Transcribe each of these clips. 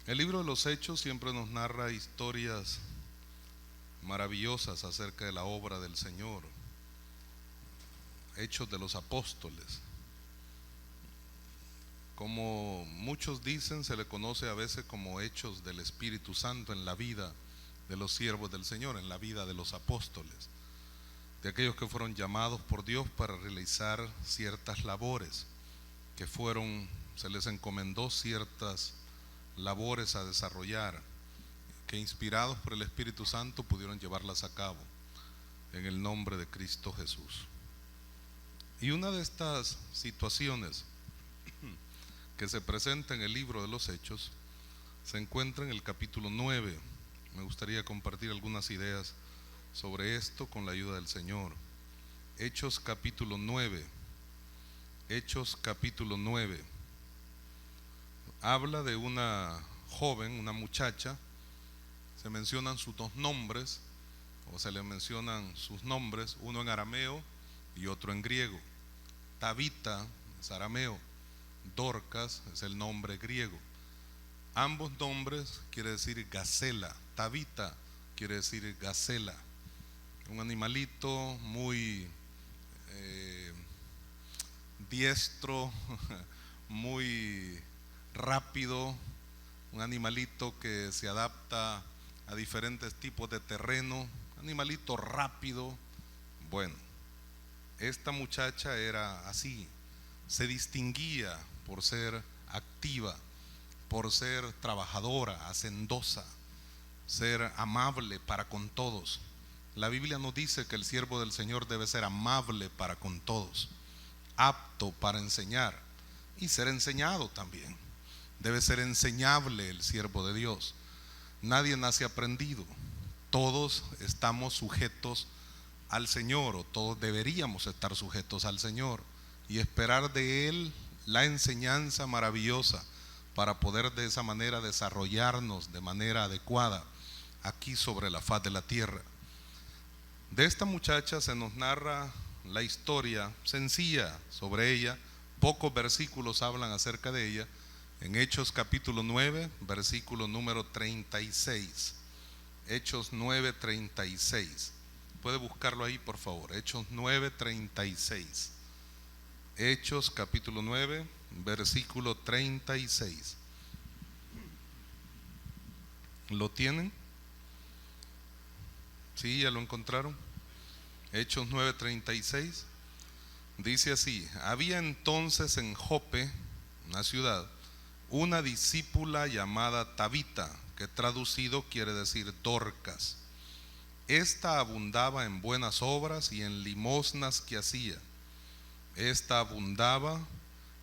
El libro de los Hechos siempre nos narra historias maravillosas acerca de la obra del Señor. Hechos de los apóstoles. Como muchos dicen, se le conoce a veces como hechos del Espíritu Santo en la vida de los siervos del Señor, en la vida de los apóstoles, de aquellos que fueron llamados por Dios para realizar ciertas labores, que se les encomendó ciertas labores a desarrollar, que inspirados por el Espíritu Santo pudieron llevarlas a cabo en el nombre de Cristo Jesús. Y una de estas situaciones que se presenta en el libro de los Hechos se encuentra en el capítulo 9. Me gustaría compartir algunas ideas sobre esto con la ayuda del Señor. Hechos capítulo 9. Hechos capítulo 9. Habla de una joven, una muchacha. Se mencionan sus dos nombres, o se le mencionan sus nombres, uno en arameo y otro en griego. Tabita es arameo, Dorcas es el nombre griego. Ambos nombres quiere decir gacela. Tabita quiere decir gacela, un animalito muy diestro, muy rápido, un animalito que se adapta a diferentes tipos de terreno, animalito rápido. Bueno, esta muchacha era así, se distinguía por ser activa, por ser trabajadora, hacendosa, ser amable para con todos. La Biblia nos dice que el siervo del Señor debe ser amable para con todos, apto para enseñar y ser enseñado también. Debe ser enseñable el siervo de Dios. Nadie nace aprendido, todos estamos sujetos al Señor, o todos deberíamos estar sujetos al Señor y esperar de Él la enseñanza maravillosa para poder de esa manera desarrollarnos de manera adecuada aquí sobre la faz de la tierra. De esta muchacha se nos narra la historia sencilla sobre ella. Pocos versículos hablan acerca de ella. En Hechos capítulo 9, versículo número 36. Hechos 9, 36. Puede buscarlo ahí, por favor. Hechos 9, 36. Hechos capítulo 9, versículo 36. ¿Lo tienen? ¿Sí? ¿Ya lo encontraron? Hechos 9, 36. Dice así: había entonces en Jope, una ciudad, una discípula llamada Tabita, que traducido quiere decir Dorcas. Esta abundaba en buenas obras y en limosnas que hacía. Esta abundaba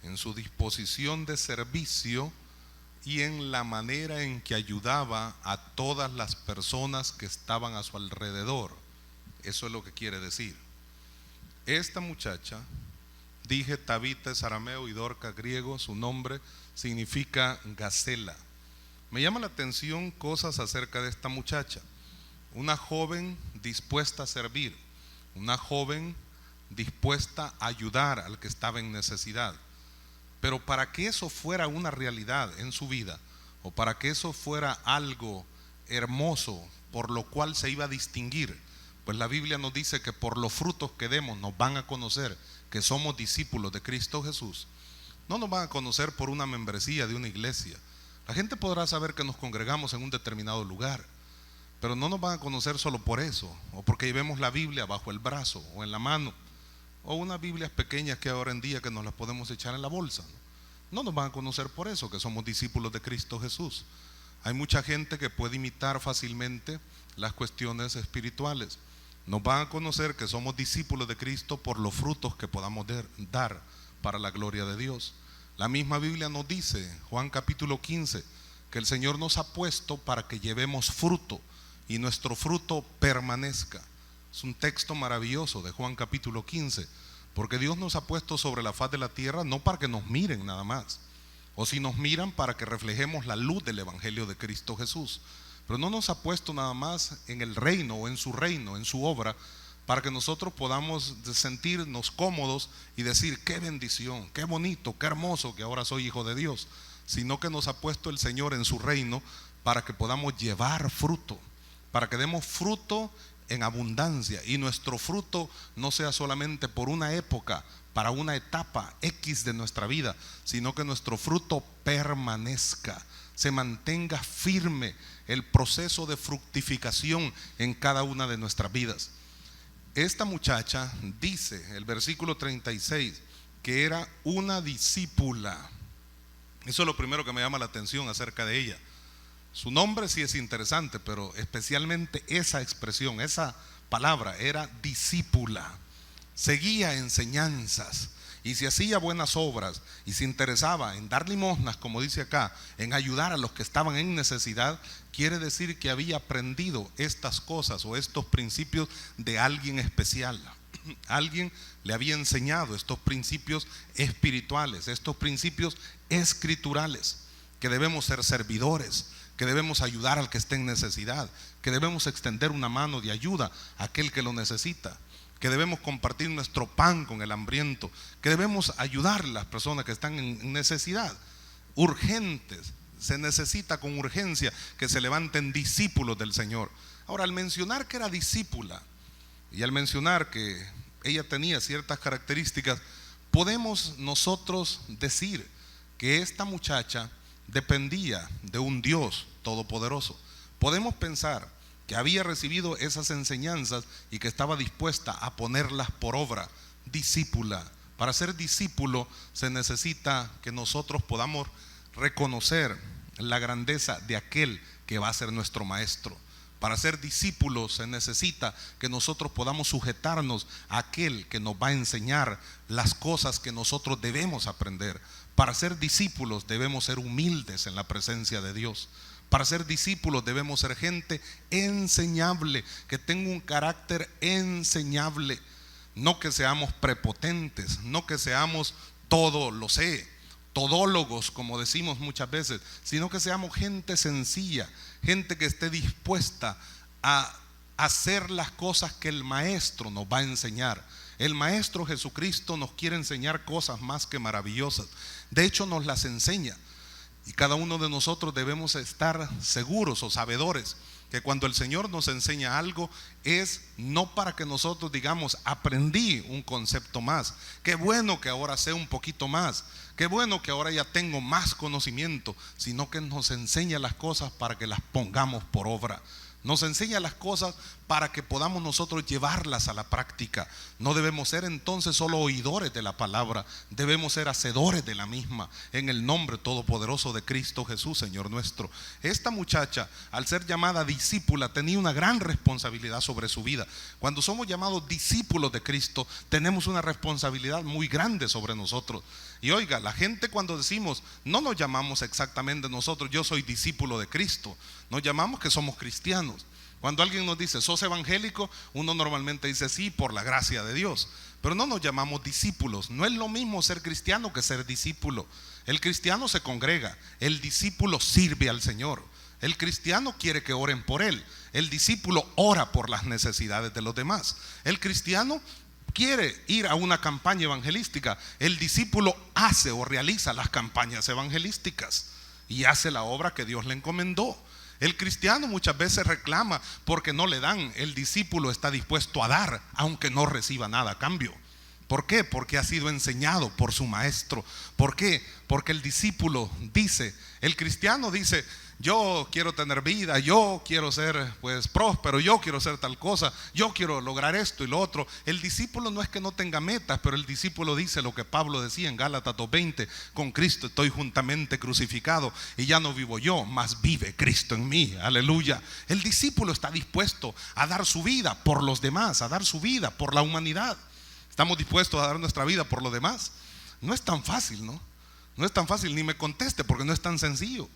en su disposición de servicio y en la manera en que ayudaba a todas las personas que estaban a su alrededor. Eso es lo que quiere decir. Esta muchacha, dije Tabita es arameo y Dorcas griego, su nombre significa gacela. Me llama la atención cosas acerca de esta muchacha. Una joven dispuesta a servir, una joven dispuesta a ayudar al que estaba en necesidad. Pero para que eso fuera una realidad en su vida, o para que eso fuera algo hermoso por lo cual se iba a distinguir, pues la Biblia nos dice que por los frutos que demos nos van a conocer que somos discípulos de Cristo Jesús. No nos van a conocer por una membresía de una iglesia. La gente podrá saber que nos congregamos en un determinado lugar, pero no nos van a conocer solo por eso, o porque llevemos la Biblia bajo el brazo o en la mano, o unas Biblias pequeñas que ahora en día que nos las podemos echar en la bolsa. No nos van a conocer por eso, que somos discípulos de Cristo Jesús. Hay mucha gente que puede imitar fácilmente las cuestiones espirituales. Nos van a conocer que somos discípulos de Cristo por los frutos que podamos dar para la gloria de Dios. La misma Biblia nos dice, Juan capítulo 15, que el Señor nos ha puesto para que llevemos fruto y nuestro fruto permanezca. Es un texto maravilloso de Juan capítulo 15, porque Dios nos ha puesto sobre la faz de la tierra no para que nos miren nada más, o si nos miran para que reflejemos la luz del Evangelio de Cristo Jesús. Pero no nos ha puesto nada más en el reino o en su reino, en su obra, para que nosotros podamos sentirnos cómodos y decir qué bendición, qué bonito, qué hermoso que ahora soy hijo de Dios. sino que nos ha puesto el Señor en su reino para que podamos llevar fruto, para que demos fruto en abundancia, y nuestro fruto no sea solamente por una época, para una etapa X de nuestra vida, sino que nuestro fruto permanezca, se mantenga firme el proceso de fructificación en cada una de nuestras vidas. Esta muchacha dice, el versículo 36, que era una discípula. Eso es lo primero que me llama la atención acerca de ella. Su nombre sí es interesante, pero especialmente esa expresión, esa palabra, era discípula. Seguía enseñanzas y se hacía buenas obras y se interesaba en dar limosnas, como dice acá, en ayudar a los que estaban en necesidad. Quiere decir que había aprendido estas cosas o estos principios de alguien especial. Alguien le había enseñado estos principios espirituales, estos principios escriturales, que debemos ser servidores, que debemos ayudar al que esté en necesidad, que debemos extender una mano de ayuda a aquel que lo necesita, que debemos compartir nuestro pan con el hambriento, que debemos ayudar a las personas que están en necesidad, urgentes. Se necesita con urgencia que se levanten discípulos del Señor. Ahora, al mencionar que era discípula y al mencionar que ella tenía ciertas características, podemos nosotros decir que esta muchacha dependía de un Dios todopoderoso. Podemos pensar que había recibido esas enseñanzas y que estaba dispuesta a ponerlas por obra. Discípula. Para ser discípulo se necesita que nosotros podamos reconocer la grandeza de aquel que va a ser nuestro maestro. Para ser discípulos se necesita que nosotros podamos sujetarnos a aquel que nos va a enseñar las cosas que nosotros debemos aprender. Para ser discípulos debemos ser humildes en la presencia de Dios. Para ser discípulos debemos ser gente enseñable, que tenga un carácter enseñable. No que seamos prepotentes, no que seamos todo lo sé, todólogos como decimos muchas veces, sino que seamos gente sencilla, gente que esté dispuesta a hacer las cosas que el Maestro nos va a enseñar. El Maestro Jesucristo nos quiere enseñar cosas más que maravillosas. De hecho, nos las enseña. Y cada uno de nosotros debemos estar seguros o sabedores que cuando el Señor nos enseña algo es no para que nosotros digamos aprendí un concepto más, qué bueno que ahora sé un poquito más, qué bueno que ahora ya tengo más conocimiento, sino que nos enseña las cosas para que las pongamos por obra. Nos enseña las cosas para que podamos nosotros llevarlas a la práctica. No debemos ser entonces solo oidores de la palabra, debemos ser hacedores de la misma, en el nombre todopoderoso de Cristo Jesús, Señor nuestro. Esta muchacha, al ser llamada discípula, tenía una gran responsabilidad sobre su vida. Cuando somos llamados discípulos de Cristo, tenemos una responsabilidad muy grande sobre nosotros. Y oiga, la gente cuando decimos, no nos llamamos exactamente nosotros, yo soy discípulo de Cristo, nos llamamos que somos cristianos. Cuando alguien nos dice, ¿sos evangélico?, uno normalmente dice, sí, por la gracia de Dios. Pero no nos llamamos discípulos. No es lo mismo ser cristiano que ser discípulo. El cristiano se congrega, el discípulo sirve al Señor. El cristiano quiere que oren por él, el discípulo ora por las necesidades de los demás. El cristiano quiere ir a una campaña evangelística, el discípulo hace o realiza las campañas evangelísticas y hace la obra que Dios le encomendó. El cristiano muchas veces reclama porque no le dan, el discípulo está dispuesto a dar aunque no reciba nada a cambio. ¿Por qué? Porque ha sido enseñado por su maestro. ¿Por qué? Porque el discípulo dice, el cristiano dice, yo quiero tener vida, yo quiero ser pues próspero, yo quiero ser tal cosa, yo quiero lograr esto y lo otro. El discípulo no es que no tenga metas, pero el discípulo dice lo que Pablo decía en Gálatas 2:20, con Cristo estoy juntamente crucificado y ya no vivo yo, mas vive Cristo en mí, aleluya. El discípulo está dispuesto a dar su vida por los demás, a dar su vida por la humanidad. ¿Estamos dispuestos a dar nuestra vida por los demás? No es tan fácil, ¿no? No es tan fácil, ni me conteste porque no es tan sencillo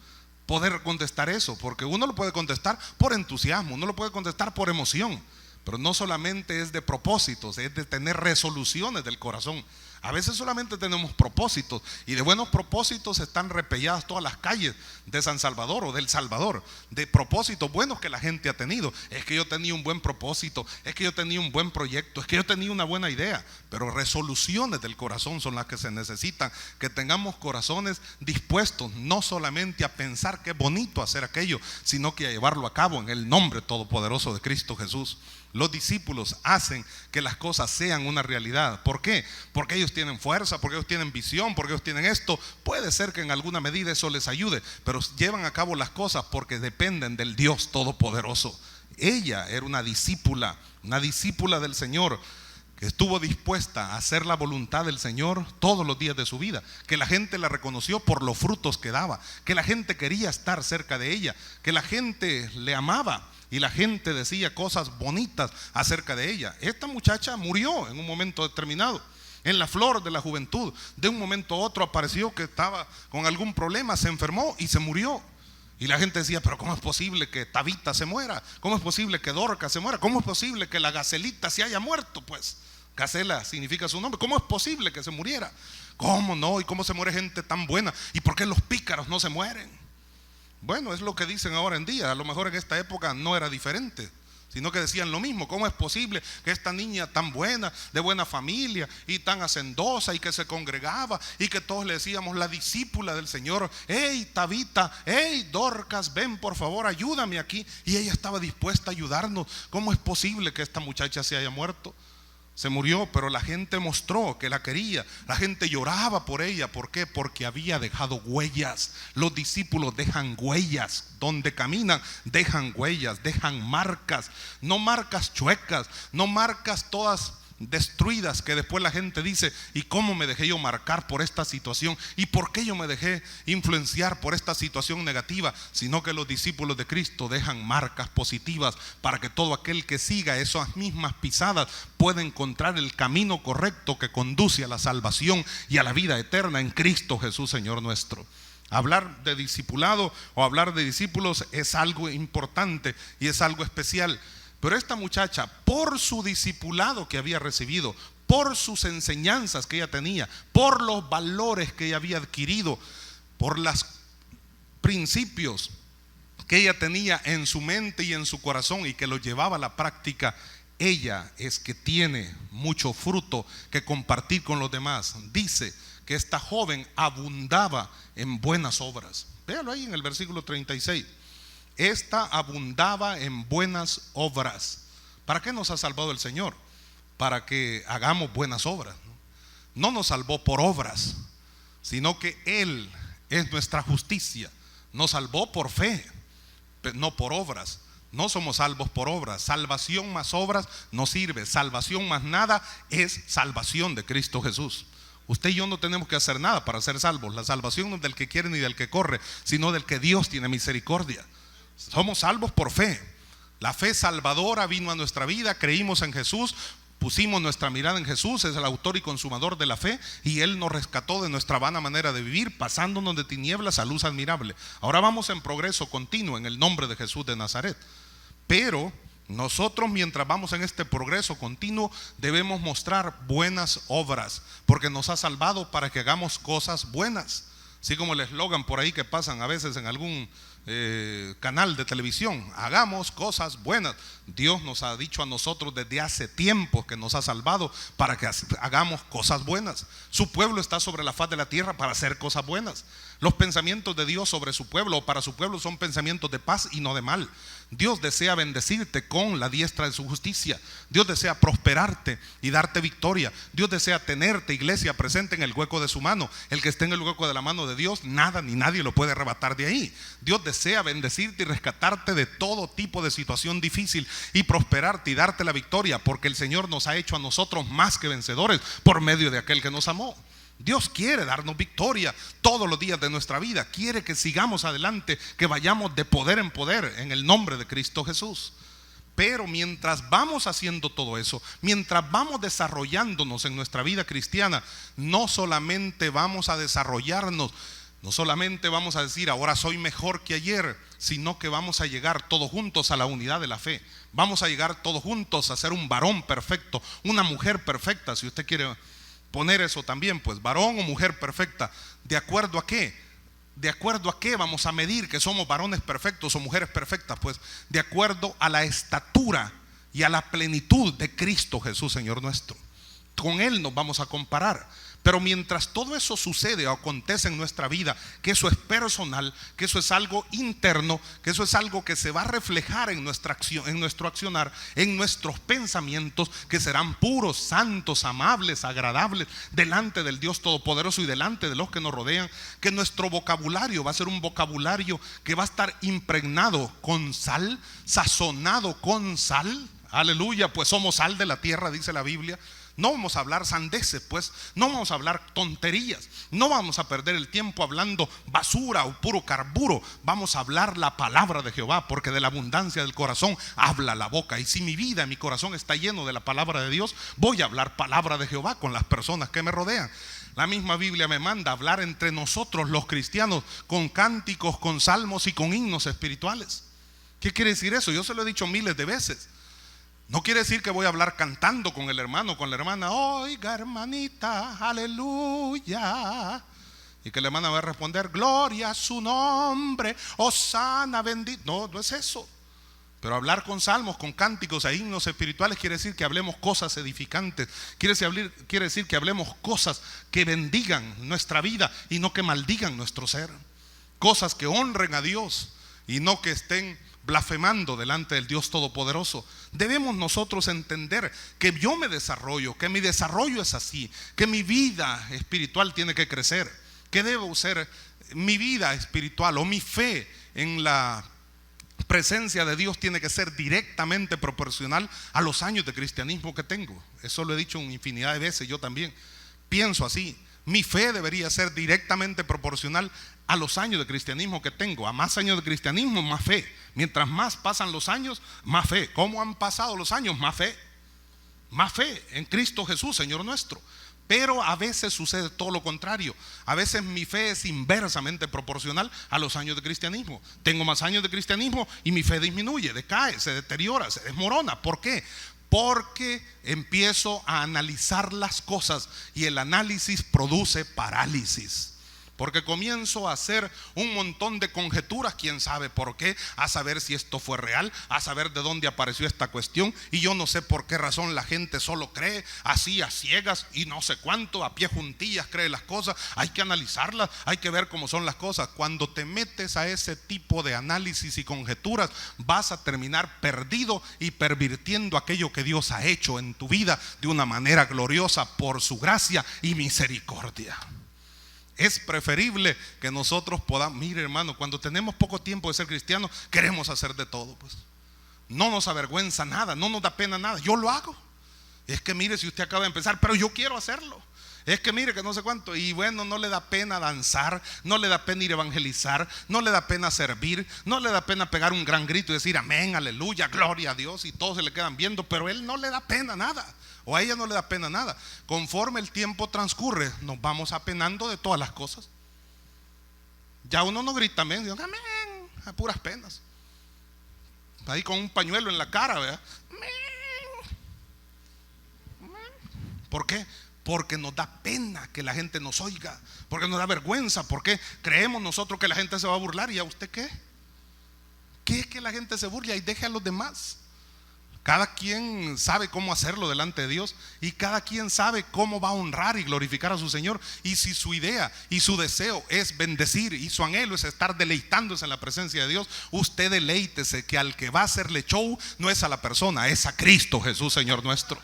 poder contestar eso, porque uno lo puede contestar por entusiasmo, uno lo puede contestar por emoción, pero no solamente es de propósitos, es de tener resoluciones del corazón. A veces solamente tenemos propósitos, y de buenos propósitos están repelladas todas las calles de San Salvador o del Salvador, de propósitos buenos que la gente ha tenido. Es que yo tenía un buen propósito, es que yo tenía un buen proyecto, es que yo tenía una buena idea. Pero resoluciones del corazón son las que se necesitan, que tengamos corazones dispuestos no solamente a pensar que es bonito hacer aquello, sino que a llevarlo a cabo en el nombre todopoderoso de Cristo Jesús. Los discípulos hacen que las cosas sean una realidad. ¿Por qué? Porque ellos tienen fuerza, porque ellos tienen visión, porque ellos tienen esto. Puede ser que en alguna medida eso les ayude, pero llevan a cabo las cosas porque dependen del Dios Todopoderoso. Ella era una discípula del Señor, que estuvo dispuesta a hacer la voluntad del Señor todos los días de su vida, que la gente la reconoció por los frutos que daba, que la gente quería estar cerca de ella, que la gente le amaba y la gente decía cosas bonitas acerca de ella. Esta muchacha murió en un momento determinado, en la flor de la juventud. De un momento a otro apareció que estaba con algún problema, se enfermó y se murió. Y la gente decía, pero ¿cómo es posible que Tabita se muera? ¿Cómo es posible que Dorcas se muera? ¿Cómo es posible que la Gacelita se haya muerto? Pues Gacela significa su nombre. ¿Cómo es posible que se muriera? ¿Cómo no? ¿Y cómo se muere gente tan buena? ¿Y por qué los pícaros no se mueren? Bueno, es lo que dicen ahora en día. A lo mejor en esta época no era diferente, sino que decían lo mismo. ¿Cómo es posible que esta niña tan buena, de buena familia y tan hacendosa, y que se congregaba y que todos le decíamos la discípula del Señor, hey Tabita, hey Dorcas, ven por favor, ayúdame aquí? Y ella estaba dispuesta a ayudarnos. ¿Cómo es posible que esta muchacha se haya muerto? Se murió, pero la gente mostró que la quería. La gente lloraba por ella. ¿Por qué? Porque había dejado huellas. Los discípulos dejan huellas. Donde caminan dejan huellas, dejan marcas. No marcas chuecas, no marcas todas destruidas que después la gente dice, ¿y cómo me dejé yo marcar por esta situación? ¿Y por qué yo me dejé influenciar por esta situación negativa? Sino que los discípulos de Cristo dejan marcas positivas para que todo aquel que siga esas mismas pisadas pueda encontrar el camino correcto que conduce a la salvación y a la vida eterna en Cristo Jesús, Señor nuestro. Hablar de discipulado o hablar de discípulos es algo importante y es algo especial. Pero esta muchacha, por su discipulado que había recibido, por sus enseñanzas que ella tenía, por los valores que ella había adquirido, por los principios que ella tenía en su mente y en su corazón y que los llevaba a la práctica, ella es que tiene mucho fruto que compartir con los demás. Dice que esta joven abundaba en buenas obras. Véalo ahí en el versículo 36. Esta abundaba en buenas obras. ¿Para qué nos ha salvado el Señor? Para que hagamos buenas obras. No nos salvó por obras, sino que Él es nuestra justicia. Nos salvó por fe, no por obras. No somos salvos por obras. Salvación más obras no sirve. Salvación más nada es salvación de Cristo Jesús. Usted y yo no tenemos que hacer nada para ser salvos. La salvación no es del que quiere ni del que corre, sino del que Dios tiene misericordia. Somos salvos por fe. La fe salvadora vino a nuestra vida, creímos en Jesús, pusimos nuestra mirada en Jesús, es el autor y consumador de la fe, y Él nos rescató de nuestra vana manera de vivir, pasándonos de tinieblas a luz admirable. Ahora vamos en progreso continuo en el nombre de Jesús de Nazaret. Pero nosotros, mientras vamos en este progreso continuo, debemos mostrar buenas obras, porque nos ha salvado para que hagamos cosas buenas. Así como el eslogan por ahí que pasan a veces en algún canal de televisión, hagamos cosas buenas. Dios nos ha dicho a nosotros desde hace tiempo que nos ha salvado para que hagamos cosas buenas. Su pueblo está sobre la faz de la tierra para hacer cosas buenas. Los pensamientos de Dios sobre su pueblo o para su pueblo son pensamientos de paz y no de mal. Dios desea bendecirte con la diestra de su justicia. Dios desea prosperarte y darte victoria. Dios desea tenerte, iglesia, presente en el hueco de su mano. El que esté en el hueco de la mano de Dios, nada ni nadie lo puede arrebatar de ahí. Dios desea bendecirte y rescatarte de todo tipo de situación difícil y prosperarte y darte la victoria, porque el Señor nos ha hecho a nosotros más que vencedores por medio de aquel que nos amó. Dios quiere darnos victoria todos los días de nuestra vida. Quiere que sigamos adelante, que vayamos de poder en poder en el nombre de Cristo Jesús. Pero mientras vamos haciendo todo eso, mientras vamos desarrollándonos en nuestra vida cristiana, no solamente vamos a desarrollarnos, no solamente vamos a decir ahora soy mejor que ayer, sino que vamos a llegar todos juntos a la unidad de la fe. Vamos a llegar todos juntos a ser un varón perfecto, una mujer perfecta, si usted quiere poner eso también, pues, varón o mujer perfecta. ¿De acuerdo a qué? ¿De acuerdo a qué vamos a medir que somos varones perfectos o mujeres perfectas? Pues de acuerdo a la estatura y a la plenitud de Cristo Jesús, Señor nuestro. Con Él nos vamos a comparar. Pero mientras todo eso sucede o acontece en nuestra vida, que eso es personal, que eso es algo interno, que eso es algo que se va a reflejar en nuestra acción, en nuestro accionar, en nuestros pensamientos, que serán puros, santos, amables, agradables delante del Dios Todopoderoso y delante de los que nos rodean, que nuestro vocabulario va a ser un vocabulario que va a estar impregnado con sal, sazonado con sal. Aleluya, pues somos sal de la tierra, dice la Biblia. No vamos a hablar sandeces, pues, no vamos a hablar tonterías, no vamos a perder el tiempo hablando basura o puro carburo. Vamos a hablar la palabra de Jehová, porque de la abundancia del corazón habla la boca. Y si mi vida, mi corazón está lleno de la palabra de Dios, voy a hablar palabra de Jehová con las personas que me rodean. La misma Biblia me manda a hablar entre nosotros los cristianos con cánticos, con salmos y con himnos espirituales. ¿Qué quiere decir eso? Yo se lo he dicho miles de veces. No quiere decir que voy a hablar cantando con el hermano, con la hermana. Oiga, hermanita, aleluya. Y que la hermana va a responder, gloria a su nombre, hosana bendito. No, no es eso. Pero hablar con salmos, con cánticos e himnos espirituales quiere decir que hablemos cosas edificantes. Quiere decir que hablemos cosas que bendigan nuestra vida y no que maldigan nuestro ser. Cosas que honren a Dios y no que estén blasfemando delante del Dios Todopoderoso. Debemos nosotros entender que yo me desarrollo, que mi desarrollo es así, que mi vida espiritual tiene que crecer, que debo ser mi vida espiritual o mi fe en la presencia de Dios tiene que ser directamente proporcional a los años de cristianismo que tengo. Eso lo he dicho una infinidad de veces. Yo también pienso así. Mi fe debería ser directamente proporcional a los años de cristianismo que tengo. A más años de cristianismo, más fe. Mientras más pasan los años, más fe. ¿Cómo han pasado los años? Más fe. Más fe en Cristo Jesús, Señor nuestro. Pero a veces sucede todo lo contrario. A veces mi fe es inversamente proporcional a los años de cristianismo. Tengo más años de cristianismo y mi fe disminuye, decae, se deteriora, se desmorona. ¿Por qué? Porque empiezo a analizar las cosas y el análisis produce parálisis. Porque comienzo a hacer un montón de conjeturas, quién sabe por qué, a saber si esto fue real, a saber de dónde apareció esta cuestión. Y yo no sé por qué razón la gente solo cree así a ciegas y no sé cuánto, a pie juntillas cree las cosas. Hay que analizarlas, hay que ver cómo son las cosas. Cuando te metes a ese tipo de análisis y conjeturas, vas a terminar perdido y pervirtiendo aquello que Dios ha hecho en tu vida de una manera gloriosa por su gracia y misericordia. Es preferible que nosotros podamos, mire hermano, cuando tenemos poco tiempo de ser cristianos, queremos hacer de todo, pues. No nos avergüenza nada, no nos da pena nada. Yo lo hago. Es que mire, si usted acaba de empezar, pero yo quiero hacerlo. Es que mire que no sé cuánto. Y bueno, no le da pena danzar, no le da pena ir a evangelizar, no le da pena servir, no le da pena pegar un gran grito y decir amén, aleluya, gloria a Dios, y todos se le quedan viendo, pero él no le da pena nada. O a ella no le da pena nada. Conforme el tiempo transcurre, nos vamos apenando de todas las cosas. Ya uno no grita amén, digo, amén, a puras penas. Ahí con un pañuelo en la cara, ¿verdad? ¿Por qué? Porque nos da pena que la gente nos oiga, porque nos da vergüenza, porque creemos nosotros que la gente se va a burlar. ¿Y a usted qué? ¿Qué es que la gente se burla y deje a los demás? Cada quien sabe cómo hacerlo delante de Dios y cada quien sabe cómo va a honrar y glorificar a su Señor. Y si su idea y su deseo es bendecir y su anhelo es estar deleitándose en la presencia de Dios, usted deleítese que al que va a hacerle show no es a la persona, es a Cristo Jesús, Señor nuestro.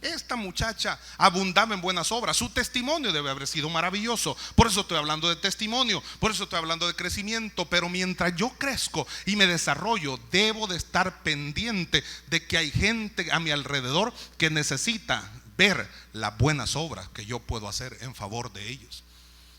Esta muchacha abundaba en buenas obras. Su testimonio debe haber sido maravilloso. Por eso estoy hablando de testimonio, por eso estoy hablando de crecimiento. Pero mientras yo crezco y me desarrollo, debo de estar pendiente de que hay gente a mi alrededor que necesita ver las buenas obras que yo puedo hacer en favor de ellos.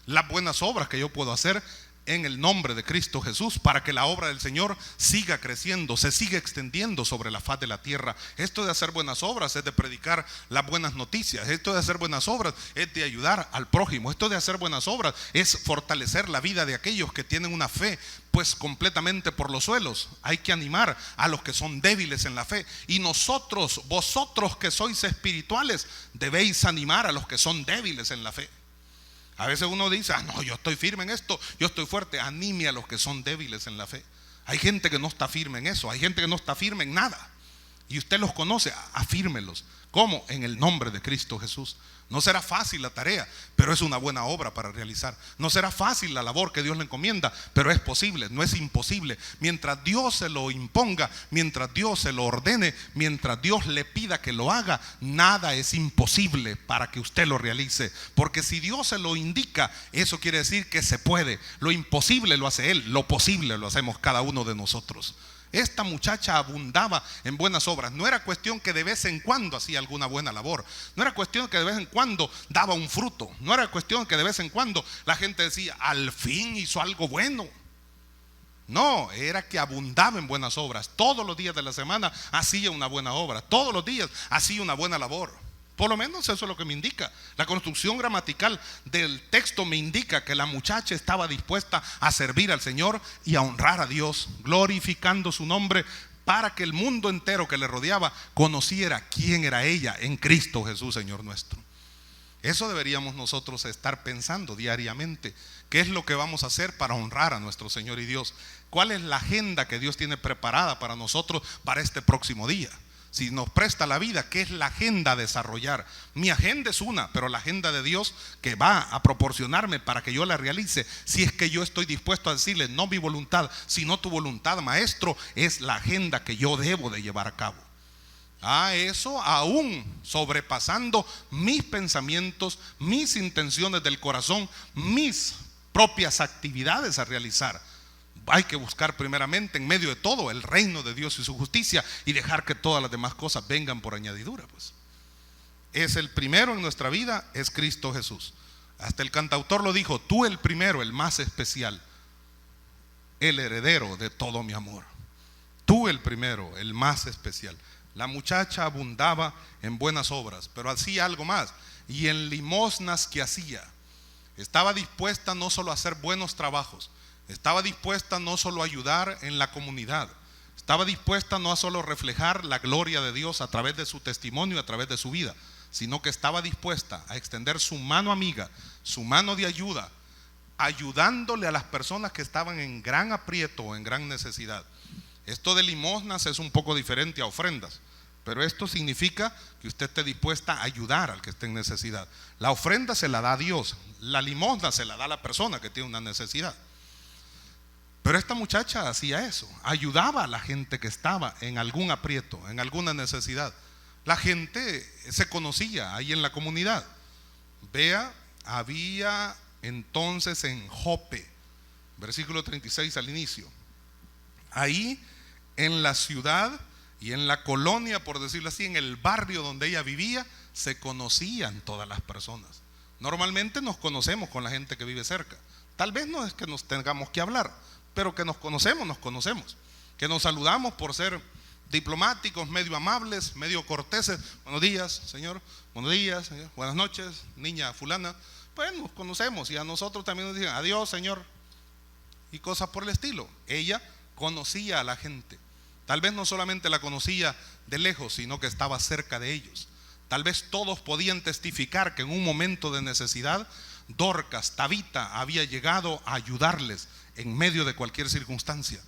Las buenas obras que yo puedo hacer en el nombre de Cristo Jesús, para que la obra del Señor siga creciendo, se siga extendiendo sobre la faz de la tierra. Esto de hacer buenas obras es de predicar las buenas noticias. Esto de hacer buenas obras es de ayudar al prójimo. Esto de hacer buenas obras es fortalecer la vida de aquellos que tienen una fe pues completamente por los suelos. Hay que animar a los que son débiles en la fe. Y nosotros, vosotros que sois espirituales, debéis animar a los que son débiles en la fe. A veces uno dice, no, yo estoy firme en esto, yo estoy fuerte. Anime a los que son débiles en la fe. Hay gente que no está firme en eso, hay gente que no está firme en nada. Y usted los conoce, afírmelos. ¿Cómo? En el nombre de Cristo Jesús. No será fácil la tarea, pero es una buena obra para realizar. No será fácil la labor que Dios le encomienda, pero es posible, no es imposible. Mientras Dios se lo imponga, mientras Dios se lo ordene, mientras Dios le pida que lo haga, nada es imposible para que usted lo realice. Porque si Dios se lo indica, eso quiere decir que se puede. Lo imposible lo hace Él, lo posible lo hacemos cada uno de nosotros. Esta muchacha abundaba en buenas obras. No era cuestión que de vez en cuando hacía alguna buena labor. No era cuestión que de vez en cuando daba un fruto. No era cuestión que de vez en cuando la gente decía, al fin hizo algo bueno. No, era que abundaba en buenas obras. Todos los días de la semana hacía una buena obra. Todos los días hacía una buena labor. Por lo menos eso es lo que me indica. La construcción gramatical del texto me indica que la muchacha estaba dispuesta a servir al Señor y a honrar a Dios, glorificando su nombre, para que el mundo entero que le rodeaba conociera quién era ella en Cristo Jesús, Señor nuestro. Eso deberíamos nosotros estar pensando diariamente. ¿Qué es lo que vamos a hacer para honrar a nuestro Señor y Dios? ¿Cuál es la agenda que Dios tiene preparada para nosotros para este próximo día? Si nos presta la vida, ¿qué es la agenda a desarrollar? Mi agenda es una, pero la agenda de Dios que va a proporcionarme para que yo la realice, si es que yo estoy dispuesto a decirle, no mi voluntad, sino tu voluntad, maestro, es la agenda que yo debo de llevar a cabo. Eso aún sobrepasando mis pensamientos, mis intenciones del corazón, mis propias actividades a realizar. Hay que buscar primeramente en medio de todo el reino de Dios y su justicia, y dejar que todas las demás cosas vengan por añadidura. Pues es el primero en nuestra vida, es Cristo Jesús. Hasta el cantautor lo dijo, tú el primero, el más especial, el heredero de todo mi amor. Tú el primero, el más especial. La muchacha abundaba en buenas obras, pero hacía algo más, y en limosnas que hacía. Estaba dispuesta no solo a hacer buenos trabajos, estaba dispuesta no solo a ayudar en la comunidad, estaba dispuesta no a solo reflejar la gloria de Dios a través de su testimonio, a través de su vida, sino que estaba dispuesta a extender su mano amiga, su mano de ayuda, ayudándole a las personas que estaban en gran aprieto o en gran necesidad. Esto de limosnas es un poco diferente a ofrendas, pero esto significa que usted esté dispuesta a ayudar al que esté en necesidad. La ofrenda se la da a Dios, la limosna se la da a la persona que tiene una necesidad. Pero esta muchacha hacía eso, ayudaba a la gente que estaba en algún aprieto, en alguna necesidad. La gente se conocía ahí en la comunidad. Vea, había entonces en Jope, versículo 36 al inicio, ahí en la ciudad y en la colonia, por decirlo así, en el barrio donde ella vivía, se conocían todas las personas. Normalmente nos conocemos con la gente que vive cerca. Tal vez no es que nos tengamos que hablar, pero que nos conocemos, que nos saludamos por ser diplomáticos, medio amables, medio corteses. Buenos días, señor. Buenos días, señor. Buenas noches, niña fulana. Pues nos conocemos, y a nosotros también nos dicen adiós, señor, y cosas por el estilo. Ella conocía a la gente. Tal vez no solamente la conocía de lejos, sino que estaba cerca de ellos. Tal vez todos podían testificar que en un momento de necesidad, Dorcas, Tabita, había llegado a ayudarles en medio de cualquier circunstancia.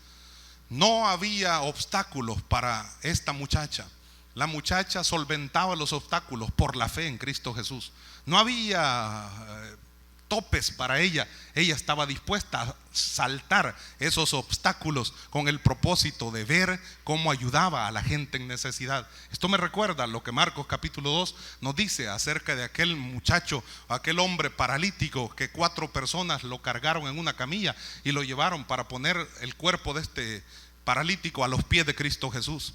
No había obstáculos para esta muchacha. La muchacha solventaba los obstáculos por la fe en Cristo Jesús. No había topes para ella. Ella estaba dispuesta a saltar esos obstáculos con el propósito de ver cómo ayudaba a la gente en necesidad. Esto me recuerda lo que Marcos capítulo 2 nos dice acerca de aquel muchacho, aquel hombre paralítico que 4 personas lo cargaron en una camilla y lo llevaron para poner el cuerpo de este paralítico a los pies de Cristo Jesús.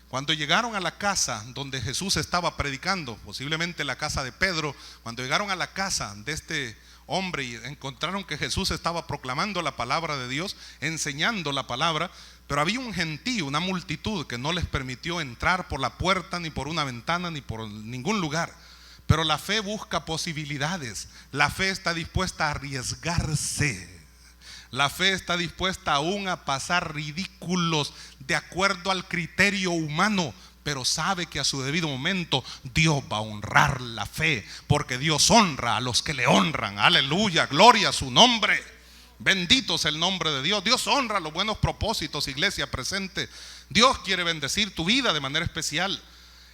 Cuando llegaron a la casa donde Jesús estaba predicando, posiblemente la casa de Pedro, cuando llegaron a la casa de este hombre y encontraron que Jesús estaba proclamando la palabra de Dios, enseñando la palabra, pero había un gentío, una multitud que no les permitió entrar por la puerta, ni por una ventana, ni por ningún lugar. Pero la fe busca posibilidades, la fe está dispuesta a arriesgarse. La fe está dispuesta aún a pasar ridículos de acuerdo al criterio humano, pero sabe que a su debido momento Dios va a honrar la fe, porque Dios honra a los que le honran. Aleluya, gloria a su nombre. Bendito sea el nombre de Dios. Dios honra los buenos propósitos, iglesia presente. Dios quiere bendecir tu vida de manera especial.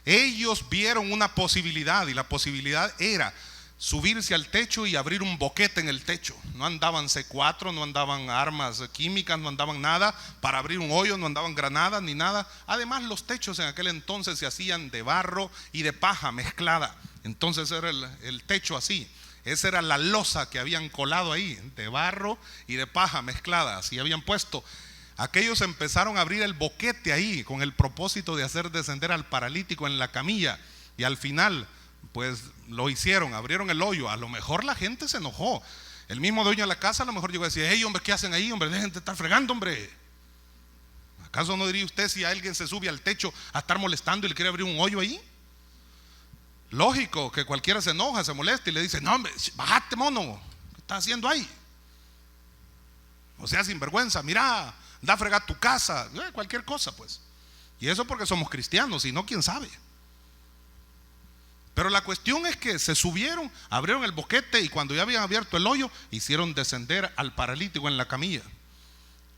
Ellos vieron una posibilidad, y la posibilidad era subirse al techo y abrir un boquete en el techo. No andaban C4, no andaban armas químicas, no andaban nada para abrir un hoyo, no andaban granadas ni nada. Además, los techos en aquel entonces se hacían de barro y de paja mezclada. Entonces era el techo así. Esa era la losa que habían colado ahí, de barro y de paja mezclada, así habían puesto. Aquellos empezaron a abrir el boquete ahí con el propósito de hacer descender al paralítico en la camilla, y al final pues lo hicieron, abrieron el hoyo. A lo mejor la gente se enojó. El mismo dueño de la casa a lo mejor llegó a decir: hey, hombre, ¿qué hacen ahí, hombre? Dejen de estar fregando, hombre. ¿Acaso no diría usted, si alguien se sube al techo a estar molestando y le quiere abrir un hoyo ahí? Lógico que cualquiera se enoja, se molesta y le dice: no, hombre, bájate, mono, ¿qué estás haciendo ahí? O sea, sinvergüenza, mira, anda a fregar tu casa, cualquier cosa pues. Y eso porque somos cristianos, si no, quién sabe. Pero la cuestión es que se subieron, abrieron el boquete, y cuando ya habían abierto el hoyo, hicieron descender al paralítico en la camilla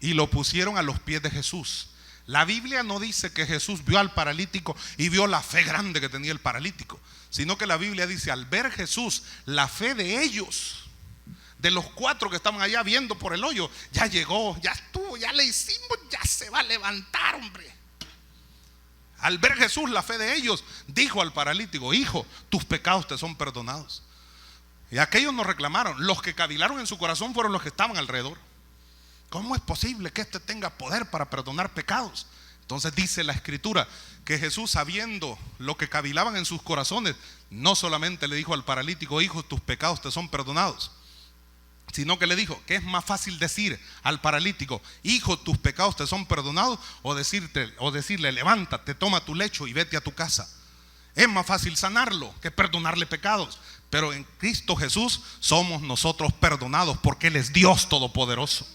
y lo pusieron a los pies de Jesús. La Biblia no dice que Jesús vio al paralítico y vio la fe grande que tenía el paralítico, sino que la Biblia dice: al ver Jesús la fe de ellos, de los 4 que estaban allá viendo por el hoyo, ya llegó, ya estuvo, ya le hicimos, ya se va a levantar, hombre. Al ver Jesús la fe de ellos, dijo al paralítico: hijo, tus pecados te son perdonados. Y aquellos no reclamaron. Los que cavilaron en su corazón fueron los que estaban alrededor. ¿Cómo es posible que este tenga poder para perdonar pecados? Entonces dice la escritura que Jesús, sabiendo lo que cavilaban en sus corazones, no solamente le dijo al paralítico: hijo, tus pecados te son perdonados, sino que le dijo que es más fácil decir al paralítico: hijo, tus pecados te son perdonados, o decirle: levántate, toma tu lecho y vete a tu casa. Es más fácil sanarlo que perdonarle pecados. Pero en Cristo Jesús somos nosotros perdonados, porque Él es Dios todopoderoso.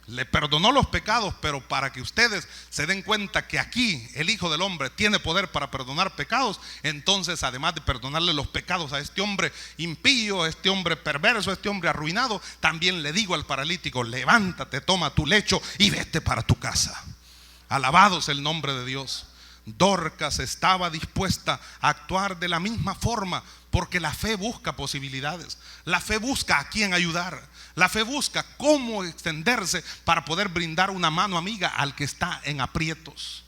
Le perdonó los pecados, pero para que ustedes se den cuenta que aquí el Hijo del Hombre tiene poder para perdonar pecados, entonces, además de perdonarle los pecados a este hombre impío, a este hombre perverso, a este hombre arruinado, también le digo al paralítico: levántate, toma tu lecho y vete para tu casa. Alabado sea el nombre de Dios. Dorcas estaba dispuesta a actuar de la misma forma, porque la fe busca posibilidades. La fe busca a quién ayudar. La fe busca cómo extenderse para poder brindar una mano amiga al que está en aprietos.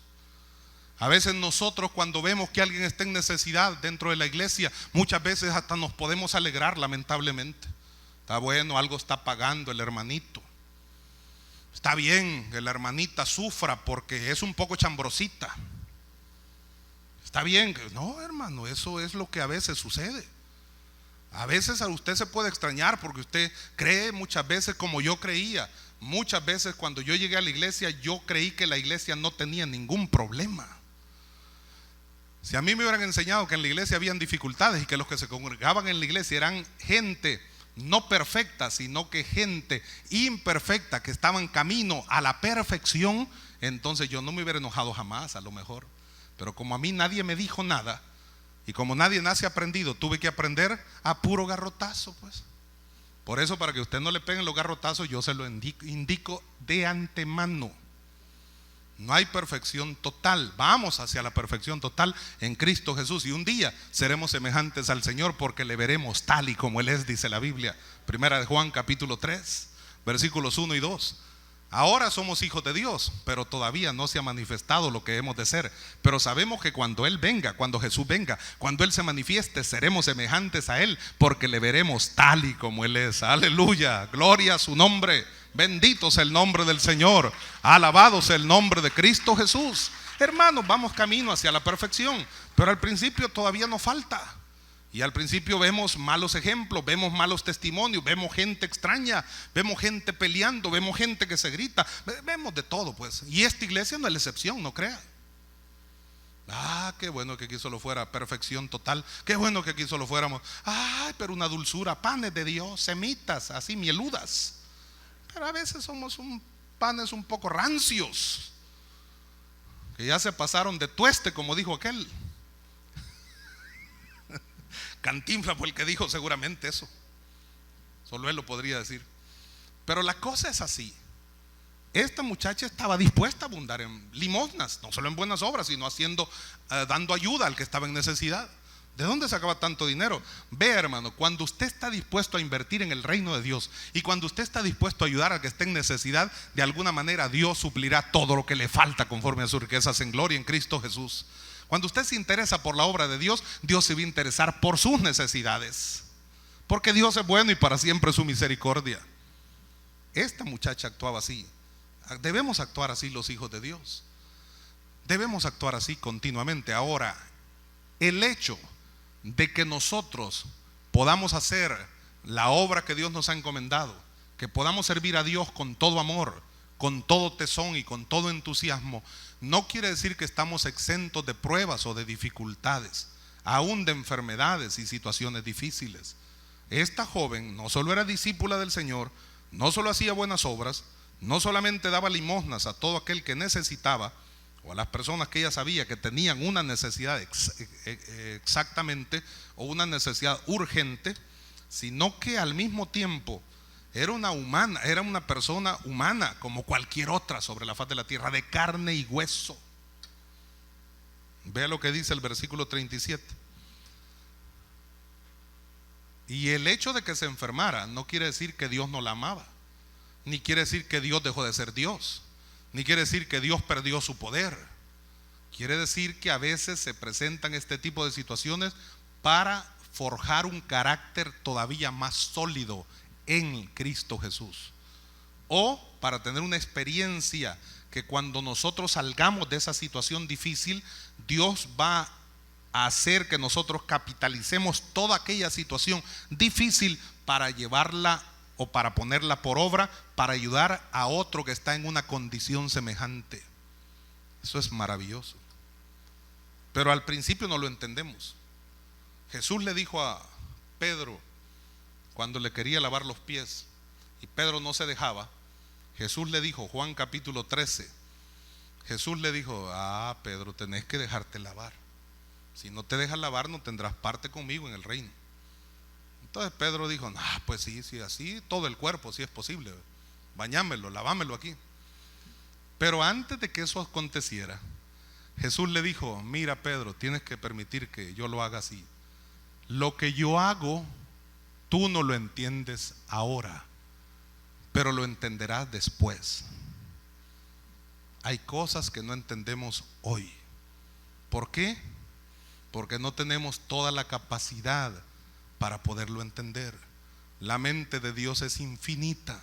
A veces nosotros, cuando vemos que alguien está en necesidad dentro de la iglesia, muchas veces hasta nos podemos alegrar, lamentablemente. Está bueno, algo está pagando el hermanito. Está bien que la hermanita sufra porque es un poco chambrosita. Está bien. No, hermano, eso es lo que a veces sucede. A veces a usted se puede extrañar porque usted cree muchas veces como yo creía. Muchas veces cuando yo llegué a la iglesia, yo creí que la iglesia no tenía ningún problema. Si a mí me hubieran enseñado que en la iglesia habían dificultades y que los que se congregaban en la iglesia eran gente no perfecta, sino que gente imperfecta que estaba en camino a la perfección, entonces yo no me hubiera enojado jamás, a lo mejor. Pero como a mí nadie me dijo nada, y como nadie nace aprendido, tuve que aprender a puro garrotazo, pues. Por eso, para que usted no le peguen los garrotazos, yo se lo indico de antemano. No hay perfección total. Vamos hacia la perfección total en Cristo Jesús, y un día seremos semejantes al Señor, porque le veremos tal y como Él es, dice la Biblia. Primera de Juan capítulo 3 versículos 1 y 2. Ahora somos hijos de Dios, pero todavía no se ha manifestado lo que hemos de ser. Pero sabemos que cuando Él venga, cuando Jesús venga, cuando Él se manifieste, seremos semejantes a Él, porque le veremos tal y como Él es. Aleluya, gloria a su nombre. Bendito sea el nombre del Señor. Alabado sea el nombre de Cristo Jesús. Hermanos, vamos camino hacia la perfección, pero al principio todavía nos falta. Y al principio vemos malos ejemplos, vemos malos testimonios, vemos gente extraña, vemos gente peleando, vemos gente que se grita, vemos de todo pues. Y esta iglesia no es la excepción, no crea. Qué bueno que aquí solo fuera perfección total. Qué bueno que aquí solo fuéramos, pero una dulzura, panes de Dios, semitas, así mieludas. Pero a veces somos panes un poco rancios, que ya se pasaron de tueste, como dijo aquel. Cantinflas fue el que dijo seguramente eso. Solo él lo podría decir. Pero la cosa es así. Esta muchacha estaba dispuesta a abundar en limosnas, no solo en buenas obras, sino dando ayuda al que estaba en necesidad. ¿De dónde sacaba tanto dinero? Vea, hermano, cuando usted está dispuesto a invertir en el reino de Dios y cuando usted está dispuesto a ayudar al que esté en necesidad, de alguna manera Dios suplirá todo lo que le falta conforme a sus riquezas en gloria en Cristo Jesús. Cuando usted se interesa por la obra de Dios, Dios se va a interesar por sus necesidades, porque Dios es bueno y para siempre su misericordia. Esta muchacha actuaba así. Debemos actuar así los hijos de Dios. Debemos actuar así continuamente. Ahora, el hecho de que nosotros podamos hacer la obra que Dios nos ha encomendado, que podamos servir a Dios con todo amor, con todo tesón y con todo entusiasmo, no quiere decir que estamos exentos de pruebas o de dificultades, aún de enfermedades y situaciones difíciles. Esta joven no solo era discípula del Señor, no solo hacía buenas obras, no solamente daba limosnas a todo aquel que necesitaba, o a las personas que ella sabía que tenían una necesidad exactamente, o una necesidad urgente, sino que al mismo tiempo era una persona humana como cualquier otra sobre la faz de la tierra, de carne y hueso. Vea lo que dice el versículo 37. Y el hecho de que se enfermara no quiere decir que Dios no la amaba, ni quiere decir que Dios dejó de ser Dios, ni quiere decir que Dios perdió su poder. Quiere decir que a veces se presentan este tipo de situaciones para forjar un carácter todavía más sólido en Cristo Jesús, o para tener una experiencia que cuando nosotros salgamos de esa situación difícil, Dios va a hacer que nosotros capitalicemos toda aquella situación difícil para llevarla o para ponerla por obra, para ayudar a otro que está en una condición semejante. Eso es maravilloso. Pero al principio no lo entendemos. Jesús le dijo a Pedro cuando le quería lavar los pies y Pedro no se dejaba, Jesús le dijo, Juan capítulo 13, Jesús le dijo, Pedro, tenés que dejarte lavar. Si no te dejas lavar, no tendrás parte conmigo en el reino. Entonces Pedro dijo, pues sí, así todo el cuerpo, si es posible, bañámelo, lavámelo aquí. Pero antes de que eso aconteciera, Jesús le dijo, mira Pedro, tienes que permitir que yo lo haga así. Lo que yo hago, tú no lo entiendes ahora, pero lo entenderás después. Hay cosas que no entendemos hoy. ¿Por qué? Porque no tenemos toda la capacidad para poderlo entender. La mente de Dios es infinita.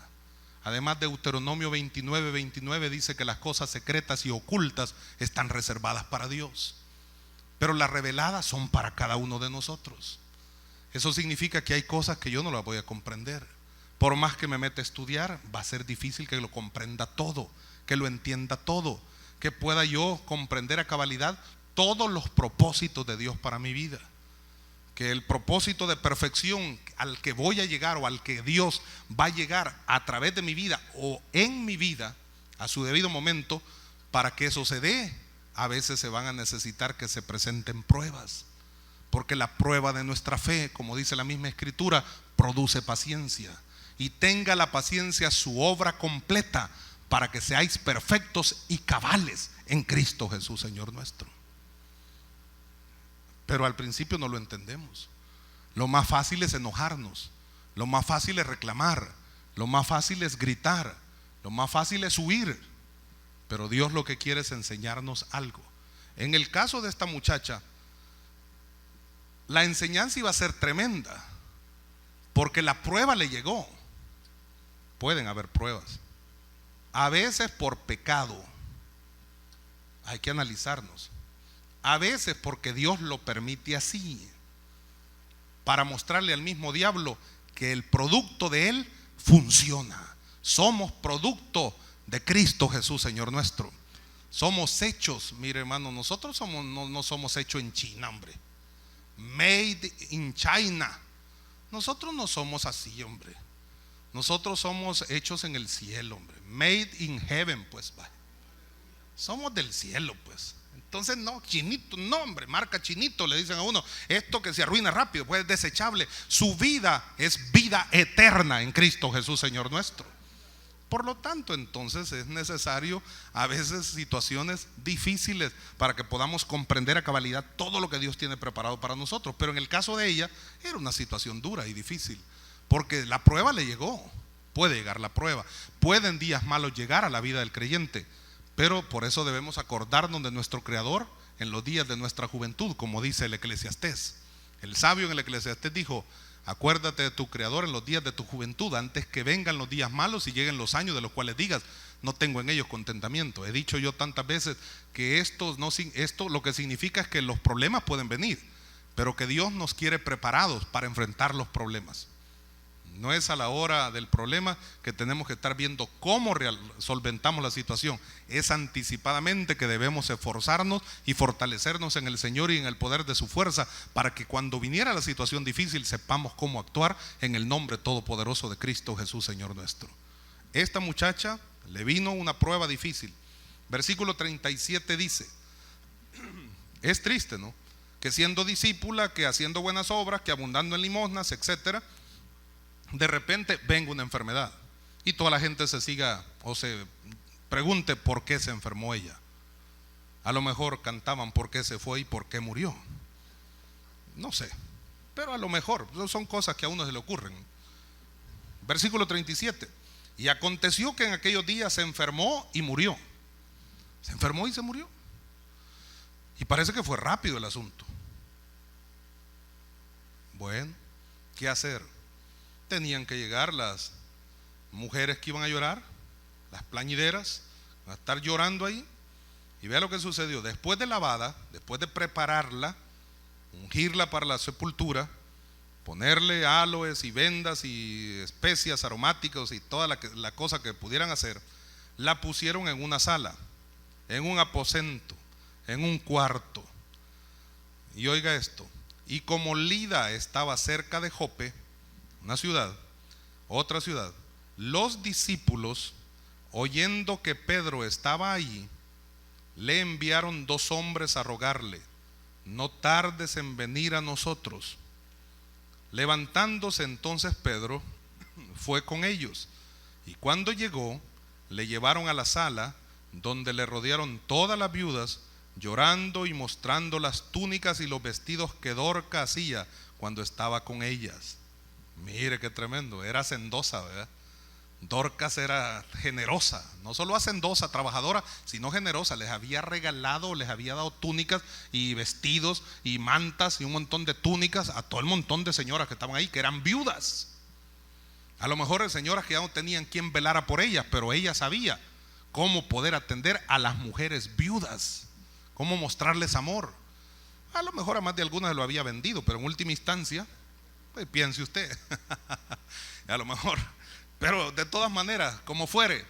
Además, Deuteronomio 29:29 dice que las cosas secretas y ocultas están reservadas para Dios, pero las reveladas son para cada uno de nosotros. Eso significa que hay cosas que yo no las voy a comprender. Por más que me meta a estudiar, va a ser difícil que lo comprenda todo, que lo entienda todo, que pueda yo comprender a cabalidad todos los propósitos de Dios para mi vida. Que el propósito de perfección al que voy a llegar o al que Dios va a llegar a través de mi vida o en mi vida a su debido momento, para que eso se dé, a veces se van a necesitar que se presenten pruebas, porque la prueba de nuestra fe, como dice la misma escritura, produce paciencia, y tenga la paciencia su obra completa, para que seáis perfectos y cabales en Cristo Jesús Señor nuestro. Pero al principio no lo entendemos. Lo más fácil es enojarnos, lo más fácil es reclamar, lo más fácil es gritar, lo más fácil es huir. Pero Dios lo que quiere es enseñarnos algo. En el caso de esta muchacha, la enseñanza iba a ser tremenda, porque la prueba le llegó. Pueden haber pruebas, a veces por pecado, hay que analizarnos. A veces porque Dios lo permite así, para mostrarle al mismo diablo que el producto de él funciona. Somos producto de Cristo Jesús, Señor nuestro. Somos hechos, mire hermano, nosotros no somos hechos en China, hombre. Made in China. Nosotros no somos así, hombre. Nosotros somos hechos en el cielo, hombre. Made in heaven, pues, va. Somos del cielo, pues. Entonces no, chinito, no, hombre, marca chinito, le dicen a uno. Esto que se arruina rápido, pues es desechable. Su vida es vida eterna en Cristo Jesús, Señor nuestro. Por lo tanto, entonces es necesario a veces situaciones difíciles para que podamos comprender a cabalidad todo lo que Dios tiene preparado para nosotros. Pero en el caso de ella era una situación dura y difícil, porque la prueba le llegó. Puede llegar la prueba, pueden días malos llegar a la vida del creyente, pero por eso debemos acordarnos de nuestro Creador en los días de nuestra juventud, como dice el Eclesiastés. El sabio en el Eclesiastés dijo: acuérdate de tu Creador en los días de tu juventud, antes que vengan los días malos y lleguen los años de los cuales digas: no tengo en ellos contentamiento. He dicho yo tantas veces que esto lo que significa es que los problemas pueden venir, pero que Dios nos quiere preparados para enfrentar los problemas. No es a la hora del problema que tenemos que estar viendo cómo solventamos la situación. Es anticipadamente que debemos esforzarnos y fortalecernos en el Señor y en el poder de su fuerza, para que cuando viniera la situación difícil sepamos cómo actuar en el nombre todopoderoso de Cristo Jesús, Señor nuestro. Esta muchacha le vino una prueba difícil. Versículo 37 dice, es triste, ¿no?, que siendo discípula, que haciendo buenas obras, que abundando en limosnas, etcétera, de repente venga una enfermedad y toda la gente se siga o se pregunte por qué se enfermó ella. A lo mejor cantaban por qué se fue y por qué murió, no sé, pero a lo mejor son cosas que a uno se le ocurren. Versículo 37: y aconteció que en aquellos días se enfermó y murió. Se enfermó y se murió, y parece que fue rápido el asunto. Bueno, ¿qué hacer? Tenían que llegar las mujeres que iban a llorar, las plañideras, a estar llorando ahí. Y vea lo que sucedió. Después de lavada, después de prepararla, ungirla para la sepultura, ponerle aloes y vendas y especias aromáticas y toda la cosa que pudieran hacer, la pusieron en una sala, en un aposento, en un cuarto. Y oiga esto: y como Lida estaba cerca de Jope, una ciudad, otra ciudad, los discípulos, oyendo que Pedro estaba allí, le enviaron 2 hombres a rogarle: no tardes en venir a nosotros. Levantándose entonces Pedro, fue con ellos, y cuando llegó, le llevaron a la sala, donde le rodearon todas las viudas, llorando y mostrando las túnicas y los vestidos que Dorca hacía cuando estaba con ellas. Mire qué tremendo, era hacendosa, ¿verdad? Dorcas era generosa, no solo hacendosa, trabajadora, sino generosa. Les había regalado, les había dado túnicas y vestidos y mantas y un montón de túnicas a todo el montón de señoras que estaban ahí, que eran viudas. A lo mejor señoras que ya no tenían quien velara por ellas, pero ella sabía cómo poder atender a las mujeres viudas, cómo mostrarles amor. A lo mejor a más de algunas se lo había vendido, pero en última instancia, pues piense usted, a lo mejor. Pero de todas maneras, como fuere,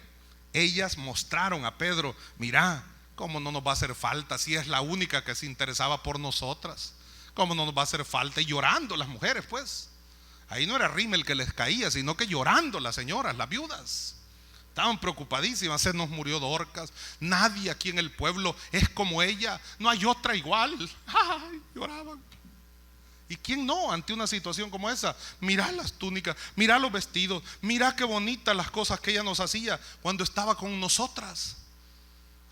ellas mostraron a Pedro: mira, cómo no nos va a hacer falta si es la única que se interesaba por nosotras. Cómo no nos va a hacer falta. Y llorando las mujeres, pues. Ahí no era rímel que les caía, sino que llorando las señoras, las viudas. Estaban preocupadísimas. Se nos murió Dorcas. Nadie aquí en el pueblo es como ella. No hay otra igual. Ay, lloraban. ¿Y quién no ante una situación como esa? Mirá las túnicas, mirá los vestidos, mirá qué bonitas las cosas que ella nos hacía cuando estaba con nosotras.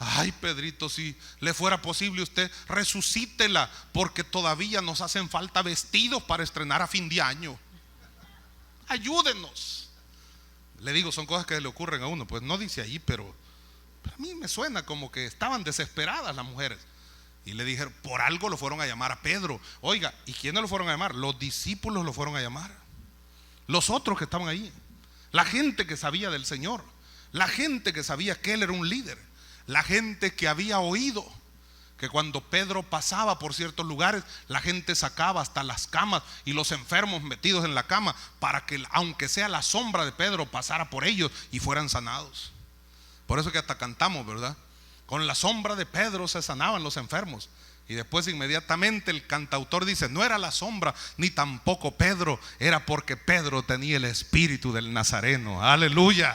Ay, Pedrito, si le fuera posible usted, resucítela, porque todavía nos hacen falta vestidos para estrenar a fin de año. Ayúdenos. Le digo, son cosas que le ocurren a uno. Pues no dice ahí, pero a mí me suena como que estaban desesperadas las mujeres. Y le dijeron, por algo lo fueron a llamar a Pedro. Oiga, ¿y quiénes lo fueron a llamar? Los discípulos lo fueron a llamar. Los otros que estaban ahí. La gente que sabía del Señor. La gente que sabía que Él era un líder. La gente que había oído que cuando Pedro pasaba por ciertos lugares, la gente sacaba hasta las camas y los enfermos metidos en la cama para que, aunque sea la sombra de Pedro, pasara por ellos y fueran sanados. Por eso que hasta cantamos, ¿verdad? Con la sombra de Pedro se sanaban los enfermos. Y después inmediatamente el cantautor dice: no era la sombra ni tampoco Pedro, era porque Pedro tenía el espíritu del Nazareno. Aleluya.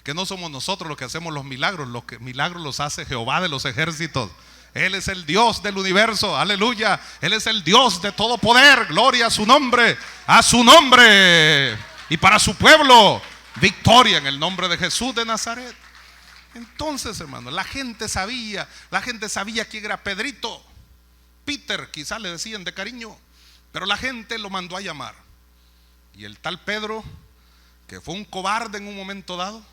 Que no somos nosotros los que hacemos los milagros milagros los hace Jehová de los ejércitos. Él es el Dios del universo, aleluya. Él es el Dios de todo poder, gloria a su nombre, y para su pueblo, victoria en el nombre de Jesús de Nazaret. Entonces, hermano, la gente sabía quién era Pedrito. Peter, quizás le decían de cariño, pero la gente lo mandó a llamar. Y el tal Pedro, que fue un cobarde en un momento dado,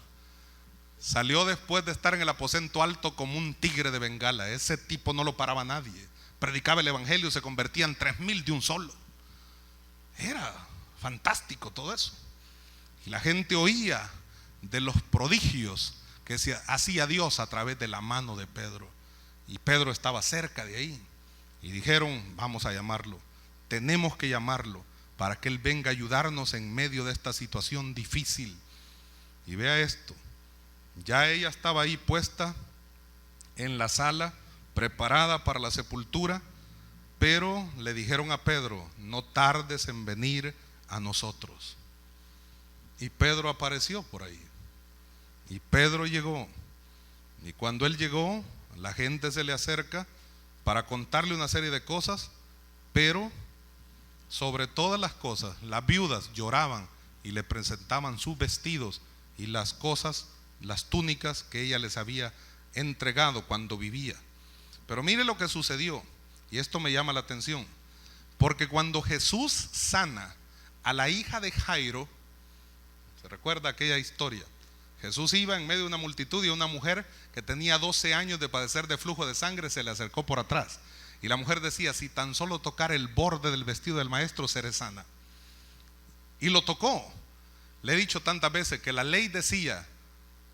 salió después de estar en el aposento alto como un tigre de Bengala. Ese tipo no lo paraba nadie. Predicaba el evangelio, se convertían 3,000 de un solo. Era fantástico todo eso. Y la gente oía de los prodigios que se hacía Dios a través de la mano de Pedro. Y Pedro estaba cerca de ahí. Y dijeron: vamos a llamarlo. Tenemos que llamarlo para que él venga a ayudarnos en medio de esta situación difícil. Y vea esto. Ya ella estaba ahí puesta en la sala, preparada para la sepultura, pero le dijeron a Pedro: no tardes en venir a nosotros. Y Pedro apareció por ahí. Y Pedro llegó. Y cuando él llegó, la gente se le acerca para contarle una serie de cosas, pero sobre todas las cosas, las viudas lloraban y le presentaban sus vestidos y las cosas, las túnicas que ella les había entregado cuando vivía. Pero mire lo que sucedió, y esto me llama la atención, porque cuando Jesús sana a la hija de Jairo, ¿se recuerda aquella historia? Jesús iba en medio de una multitud y una mujer que tenía 12 años de padecer de flujo de sangre se le acercó por atrás. Y la mujer decía: si tan solo tocar el borde del vestido del maestro, seré sana. Y lo tocó. Le he dicho tantas veces que la ley decía: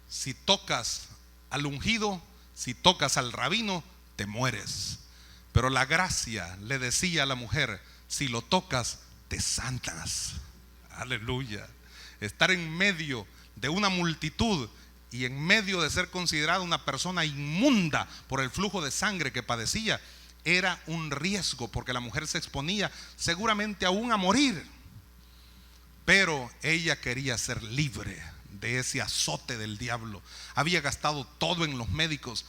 si tocas al ungido, si tocas al rabino, te mueres. Pero la gracia le decía a la mujer: si lo tocas, te sanas. Aleluya. Estar en medio de una multitud y en medio de ser considerada una persona inmunda por el flujo de sangre que padecía, era un riesgo, porque la mujer se exponía seguramente aún a morir. Pero ella quería ser libre de ese azote del diablo. Había gastado todo en los médicos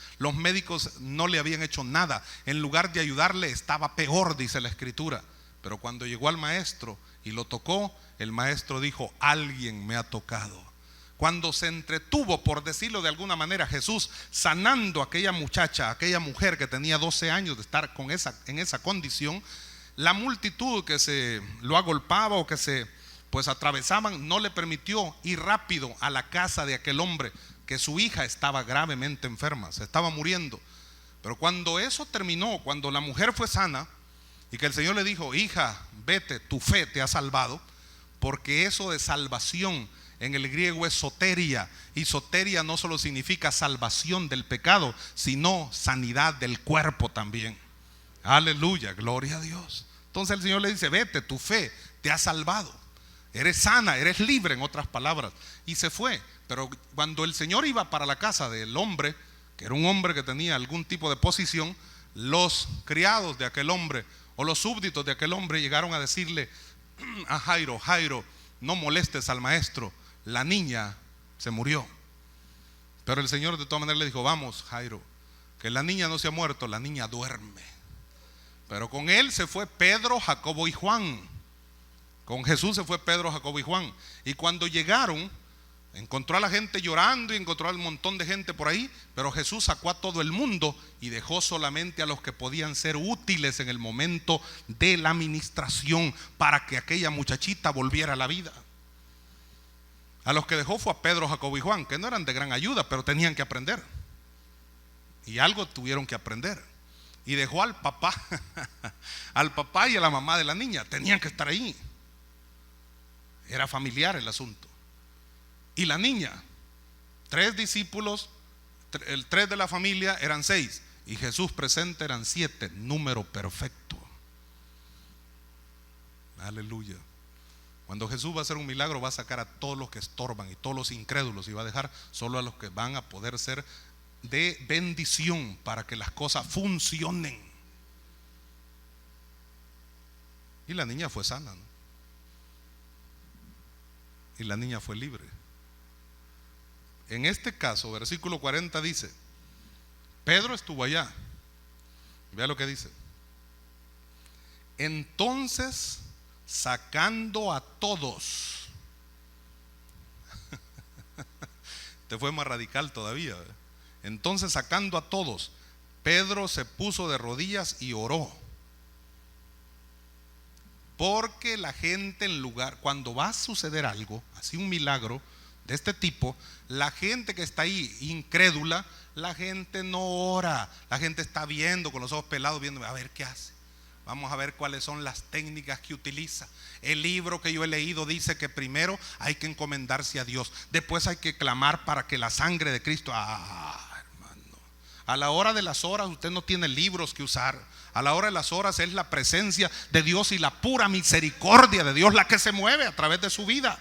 no le habían hecho nada. En lugar de ayudarle, estaba peor, dice la escritura. Pero cuando llegó al maestro y lo tocó, el maestro dijo: alguien me ha tocado. Cuando se entretuvo, por decirlo de alguna manera, Jesús sanando a aquella muchacha, a aquella mujer que tenía 12 años de estar en esa condición, la multitud que se lo agolpaba o que se atravesaban no le permitió ir rápido a la casa de aquel hombre, que su hija estaba gravemente enferma, se estaba muriendo. Pero cuando eso terminó, cuando la mujer fue sana y que el Señor le dijo: hija, vete, tu fe te ha salvado, porque eso de salvación en el griego es soteria, y soteria no solo significa salvación del pecado, sino sanidad del cuerpo también. Aleluya, gloria a Dios. Entonces el Señor le dice: vete, tu fe te ha salvado, eres sana, eres libre, en otras palabras. Y se fue. Pero cuando el Señor iba para la casa del hombre, que era un hombre que tenía algún tipo de posición, los criados de aquel hombre o los súbditos de aquel hombre llegaron a decirle a Jairo: Jairo, no molestes al maestro, la niña se murió. Pero el Señor de todas maneras le dijo: vamos, Jairo, que la niña no se ha muerto, la niña duerme. Pero con él se fue Pedro, Jacobo y Juan. Con Jesús se fue Pedro, Jacobo y Juan. Y cuando llegaron, encontró a la gente llorando y encontró a un montón de gente por ahí, pero Jesús sacó a todo el mundo y dejó solamente a los que podían ser útiles en el momento de la ministración para que aquella muchachita volviera a la vida. A los que dejó fue a Pedro, Jacobo y Juan, que no eran de gran ayuda, pero tenían que aprender. Y algo tuvieron que aprender. Y dejó al papá, al papá y a la mamá de la niña, tenían que estar ahí. Era familiar el asunto. Y la niña, 3 discípulos el 3 de la familia eran 6 y Jesús presente eran 7, número perfecto. Aleluya. Cuando Jesús va a hacer un milagro, va a sacar a todos los que estorban y todos los incrédulos y va a dejar solo a los que van a poder ser de bendición para que las cosas funcionen. Y la niña fue sana, ¿no? Y la niña fue libre. En este caso, versículo 40 dice: Pedro estuvo allá. Vea lo que dice. Entonces, sacando a todos. Este fue más radical todavía. Entonces, sacando a todos, Pedro se puso de rodillas y oró. Porque la gente, en lugar, cuando va a suceder algo, así un milagro de este tipo, la gente que está ahí incrédula, la gente no ora, la gente está viendo con los ojos pelados, viendo a ver qué hace. Vamos a ver cuáles son las técnicas que utiliza. El libro que yo he leído dice que primero hay que encomendarse a Dios, después hay que clamar para que la sangre de Cristo. Hermano, a la hora de las horas usted no tiene libros que usar. A la hora de las horas es la presencia de Dios y la pura misericordia de Dios la que se mueve a través de su vida.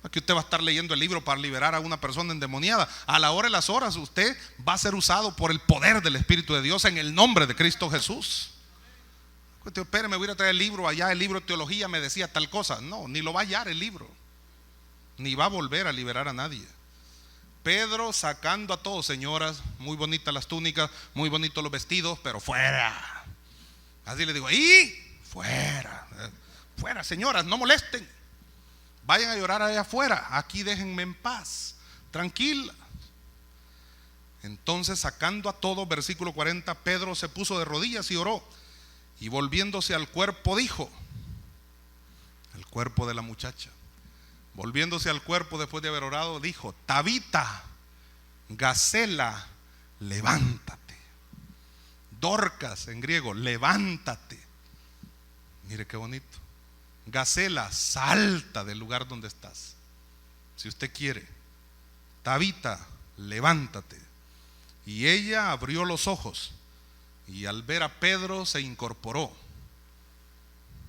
Aquí usted va a estar leyendo el libro para liberar a una persona endemoniada. A la hora de las horas usted va a ser usado por el poder del Espíritu de Dios en el nombre de Cristo Jesús. Espere, me voy a traer el libro allá, el libro de teología me decía tal cosa. No, ni lo va a hallar el libro, ni va a volver a liberar a nadie. Pedro sacando a todos, señoras, muy bonitas las túnicas, muy bonitos los vestidos, pero fuera. Así le digo, ¡y! Fuera, fuera, señoras, no molesten. Vayan a llorar allá afuera, aquí déjenme en paz, tranquila. Entonces, sacando a todos, versículo 40, Pedro se puso de rodillas y oró. Y volviéndose al cuerpo dijo, el cuerpo de la muchacha, volviéndose al cuerpo después de haber orado, dijo: Tabita, Gacela, levántate. Dorcas en griego, levántate. Mire qué bonito. Gacela, salta del lugar donde estás. Si usted quiere. Tabita, levántate. Y ella abrió los ojos. Y al ver a Pedro se incorporó.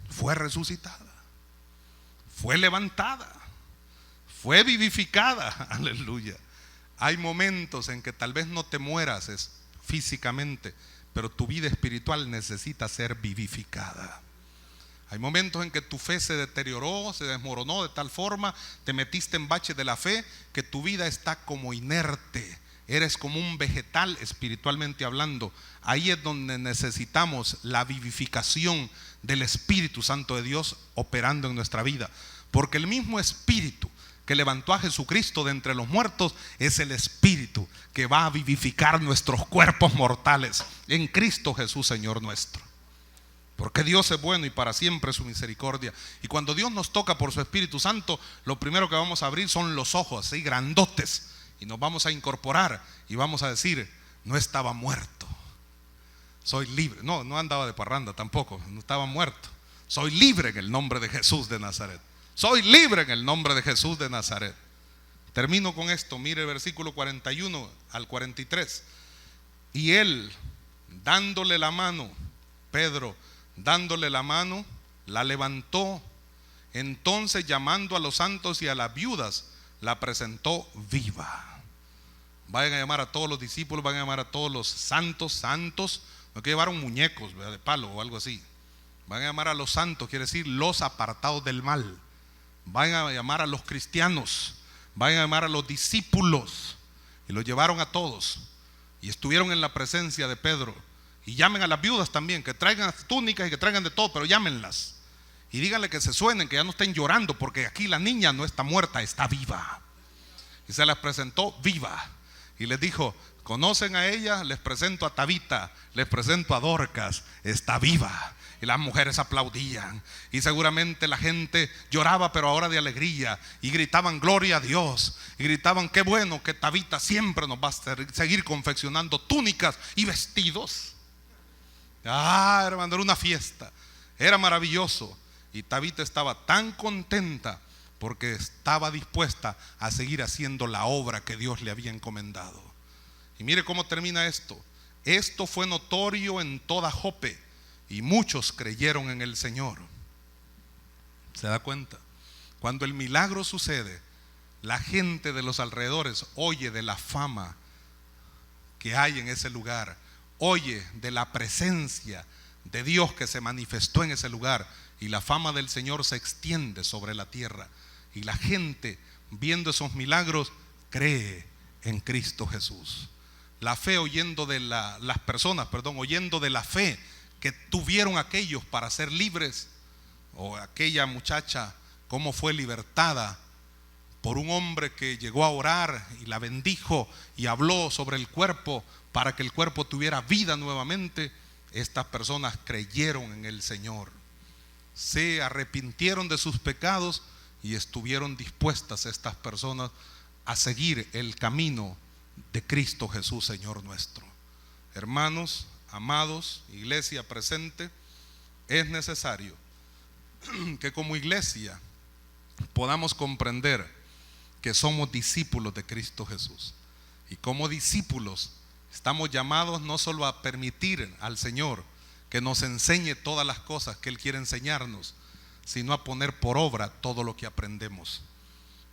Fue resucitada. Fue levantada. Fue vivificada. Aleluya. Hay momentos en que tal vez no te mueras físicamente, pero tu vida espiritual necesita ser vivificada. Hay momentos en que tu fe se deterioró, se desmoronó de tal forma, te metiste en bache de la fe, que tu vida está como inerte. Eres como un vegetal espiritualmente hablando. Ahí es donde necesitamos la vivificación del Espíritu Santo de Dios operando en nuestra vida. Porque el mismo Espíritu que levantó a Jesucristo de entre los muertos es el Espíritu que va a vivificar nuestros cuerpos mortales en Cristo Jesús, Señor nuestro. Porque Dios es bueno y para siempre su misericordia. Y cuando Dios nos toca por su Espíritu Santo, lo primero que vamos a abrir son los ojos, así grandotes. Y nos vamos a incorporar y vamos a decir: no estaba muerto, soy libre. No andaba de parranda tampoco, no estaba muerto. Soy libre en el nombre de Jesús de Nazaret. Soy libre en el nombre de Jesús de Nazaret. Termino con esto, mire el versículo 41 al 43. Y él, dándole la mano, Pedro, dándole la mano, la levantó. Entonces, llamando a los santos y a las viudas, la presentó viva. Vayan a llamar a todos los discípulos, van a llamar a todos los santos. No que llevaron muñecos de palo o algo así. Van a llamar a los santos, quiere decir los apartados del mal. Van a llamar a los cristianos, van a llamar a los discípulos. Y los llevaron a todos. Y estuvieron en la presencia de Pedro. Y llamen a las viudas también, que traigan túnicas y que traigan de todo, pero llámenlas. Y díganle que se suenen, que ya no estén llorando, porque aquí la niña no está muerta, está viva. Y se las presentó viva. Y les dijo: conocen a ella, les presento a Tabita, les presento a Dorcas, está viva. Y las mujeres aplaudían. Y seguramente la gente lloraba, pero ahora de alegría. Y gritaban: gloria a Dios. Y gritaban: qué bueno que Tabita siempre nos va a seguir confeccionando túnicas y vestidos. Hermano, era una fiesta. Era maravilloso. Y Tabita estaba tan contenta porque estaba dispuesta a seguir haciendo la obra que Dios le había encomendado. Y mire cómo termina esto. Esto fue notorio en toda Jope y muchos creyeron en el Señor. ¿Se da cuenta? Cuando el milagro sucede, la gente de los alrededores oye de la fama que hay en ese lugar, oye de la presencia de Dios que se manifestó en ese lugar, y la fama del Señor se extiende sobre la tierra, y la gente, viendo esos milagros, cree en Cristo Jesús. La fe oyendo de oyendo de la fe que tuvieron aquellos para ser libres, o aquella muchacha cómo fue libertada por un hombre que llegó a orar y la bendijo y habló sobre el cuerpo para que el cuerpo tuviera vida nuevamente. Estas personas creyeron en el Señor, se arrepintieron de sus pecados y estuvieron dispuestas estas personas a seguir el camino de Cristo Jesús, Señor nuestro. Hermanos, amados, iglesia presente, es necesario que como iglesia podamos comprender que somos discípulos de Cristo Jesús, y como discípulos estamos llamados no solo a permitir al Señor que nos enseñe todas las cosas que Él quiere enseñarnos, sino a poner por obra todo lo que aprendemos.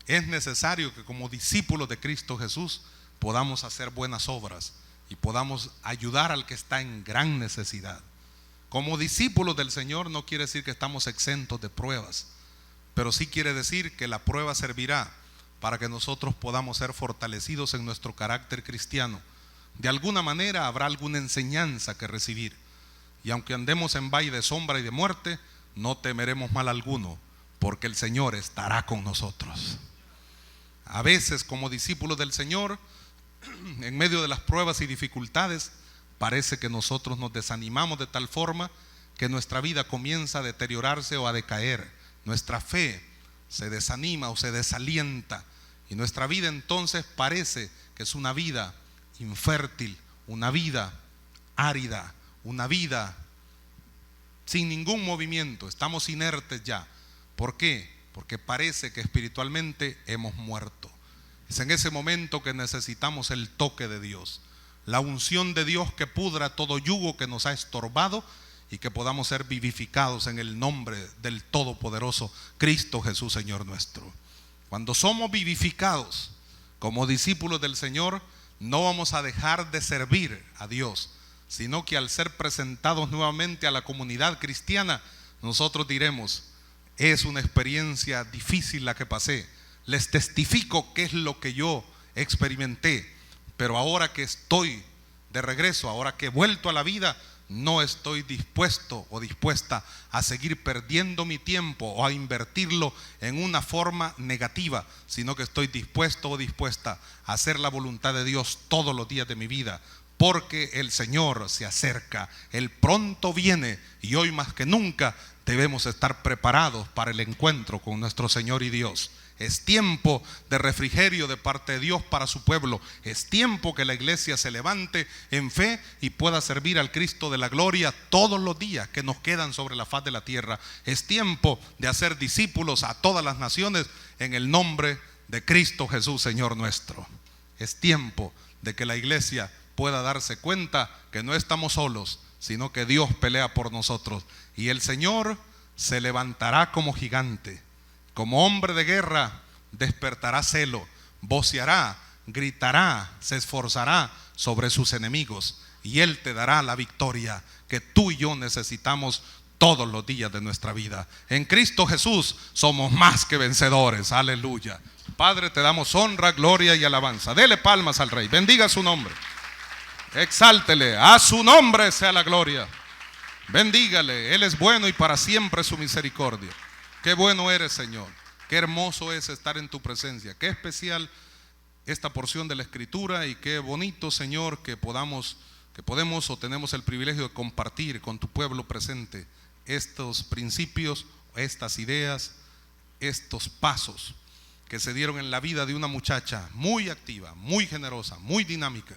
Es necesario que como discípulos de Cristo Jesús podamos hacer buenas obras y podamos ayudar al que está en gran necesidad. Como discípulos del Señor no quiere decir que estamos exentos de pruebas, pero sí quiere decir que la prueba servirá para que nosotros podamos ser fortalecidos en nuestro carácter cristiano. De alguna manera habrá alguna enseñanza que recibir, y aunque andemos en valle de sombra y de muerte, no temeremos mal alguno, porque el Señor estará con nosotros. A veces como discípulos del Señor, en medio de las pruebas y dificultades, parece que nosotros nos desanimamos de tal forma que nuestra vida comienza a deteriorarse o a decaer. Nuestra fe se desanima o se desalienta, y nuestra vida entonces parece que es una vida infértil, una vida árida, una vida sin ningún movimiento. Estamos inertes ya. ¿Por qué? Porque parece que espiritualmente hemos muerto. Es en ese momento que necesitamos el toque de Dios, la unción de Dios que pudra todo yugo que nos ha estorbado, y que podamos ser vivificados en el nombre del Todopoderoso Cristo Jesús, Señor nuestro. Cuando somos vivificados como discípulos del Señor, no vamos a dejar de servir a Dios, sino que al ser presentados nuevamente a la comunidad cristiana, nosotros diremos: es una experiencia difícil la que pasé, les testifico qué es lo que yo experimenté, pero ahora que estoy de regreso, ahora que he vuelto a la vida, no estoy dispuesto o dispuesta a seguir perdiendo mi tiempo o a invertirlo en una forma negativa, sino que estoy dispuesto o dispuesta a hacer la voluntad de Dios todos los días de mi vida, porque el Señor se acerca, Él pronto viene, y hoy más que nunca debemos estar preparados para el encuentro con nuestro Señor y Dios. Es tiempo de refrigerio de parte de Dios para su pueblo. Es tiempo que la iglesia se levante en fe y pueda servir al Cristo de la gloria todos los días que nos quedan sobre la faz de la tierra. Es tiempo de hacer discípulos a todas las naciones en el nombre de Cristo Jesús, Señor nuestro. Es tiempo de que la iglesia pueda darse cuenta que no estamos solos, sino que Dios pelea por nosotros, y el Señor se levantará como gigante. Como hombre de guerra despertará celo, voceará, gritará, se esforzará sobre sus enemigos, y Él te dará la victoria que tú y yo necesitamos todos los días de nuestra vida. En Cristo Jesús somos más que vencedores. Aleluya. Padre, te damos honra, gloria y alabanza. Dele palmas al Rey, bendiga su nombre, exáltele, a su nombre sea la gloria. Bendígale, Él es bueno y para siempre su misericordia. Qué bueno eres, Señor. Qué hermoso es estar en tu presencia. Qué especial esta porción de la Escritura, y qué bonito, Señor, que podemos o tenemos el privilegio de compartir con tu pueblo presente estos principios, estas ideas, estos pasos que se dieron en la vida de una muchacha muy activa, muy generosa, muy dinámica.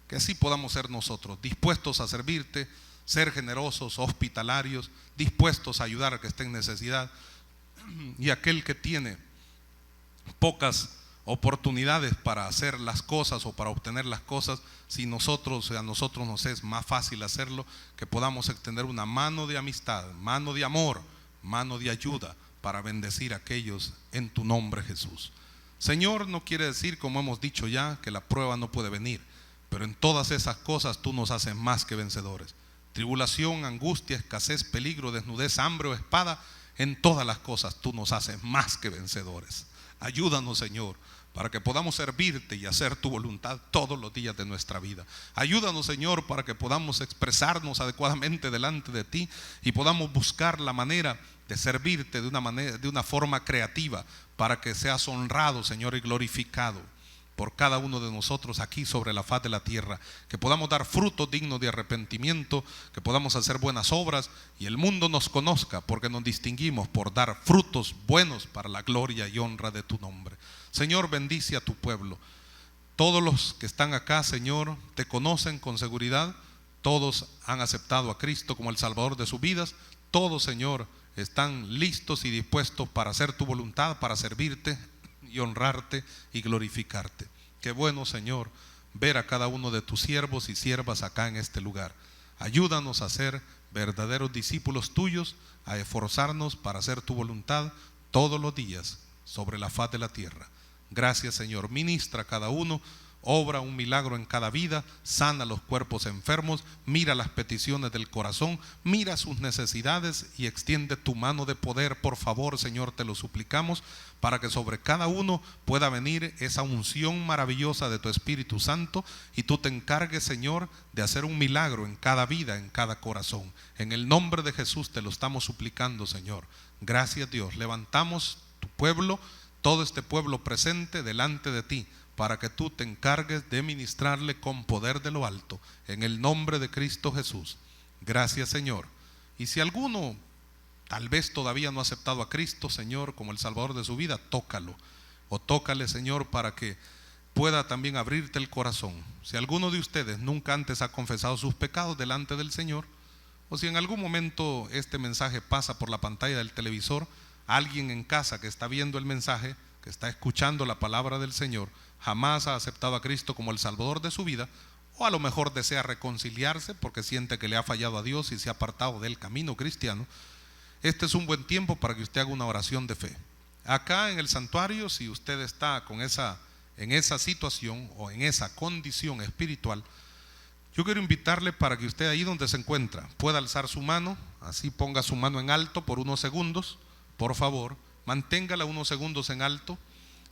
Que así podamos ser nosotros, dispuestos a servirte, ser generosos, hospitalarios, dispuestos a ayudar al que esté en necesidad. Y aquel que tiene pocas oportunidades para hacer las cosas o para obtener las cosas, si a nosotros nos es más fácil hacerlo, que podamos extender una mano de amistad, mano de amor, mano de ayuda para bendecir a aquellos en tu nombre, Jesús. Señor, no quiere decir, como hemos dicho ya, que la prueba no puede venir, pero en todas esas cosas tú nos haces más que vencedores. Tribulación, angustia, escasez, peligro, desnudez, hambre o espada, en todas las cosas tú nos haces más que vencedores. Ayúdanos, Señor, para que podamos servirte y hacer tu voluntad todos los días de nuestra vida. Ayúdanos, Señor, para que podamos expresarnos adecuadamente delante de ti y podamos buscar la manera de servirte de una forma creativa, para que seas honrado, Señor, y glorificado por cada uno de nosotros aquí sobre la faz de la tierra, que podamos dar frutos dignos de arrepentimiento, que podamos hacer buenas obras y el mundo nos conozca, porque nos distinguimos por dar frutos buenos para la gloria y honra de tu nombre. Señor, bendice a tu pueblo. Todos los que están acá, Señor, te conocen con seguridad. Todos han aceptado a Cristo como el Salvador de sus vidas. Todos, Señor, están listos y dispuestos para hacer tu voluntad, para servirte y honrarte y glorificarte. Qué bueno, Señor, ver a cada uno de tus siervos y siervas acá en este lugar. Ayúdanos a ser verdaderos discípulos tuyos, a esforzarnos para hacer tu voluntad todos los días sobre la faz de la tierra. Gracias, Señor. Ministra a cada uno, obra un milagro en cada vida, sana los cuerpos enfermos, mira las peticiones del corazón, mira sus necesidades y extiende tu mano de poder, por favor, Señor, te lo suplicamos, para que sobre cada uno pueda venir esa unción maravillosa de tu Espíritu Santo y tú te encargues, Señor, de hacer un milagro en cada vida, en cada corazón. En el nombre de Jesús te lo estamos suplicando, Señor. Gracias, Dios. Levantamos tu pueblo, todo este pueblo presente delante de ti, para que tú te encargues de ministrarle con poder de lo alto, en el nombre de Cristo Jesús. Gracias, Señor. Y si alguno tal vez todavía no ha aceptado a Cristo, Señor, como el Salvador de su vida, tócalo, o tócale, Señor, para que pueda también abrirte el corazón. Si alguno de ustedes nunca antes ha confesado sus pecados delante del Señor, o si en algún momento este mensaje pasa por la pantalla del televisor, alguien en casa que está viendo el mensaje, que está escuchando la palabra del Señor, jamás ha aceptado a Cristo como el Salvador de su vida, o a lo mejor desea reconciliarse porque siente que le ha fallado a Dios y se ha apartado del camino cristiano, este es un buen tiempo para que usted haga una oración de fe. Acá en el santuario, si usted está en esa situación o en esa condición espiritual, yo quiero invitarle para que usted ahí donde se encuentra pueda alzar su mano, así ponga su mano en alto por unos segundos, por favor, manténgala unos segundos en alto.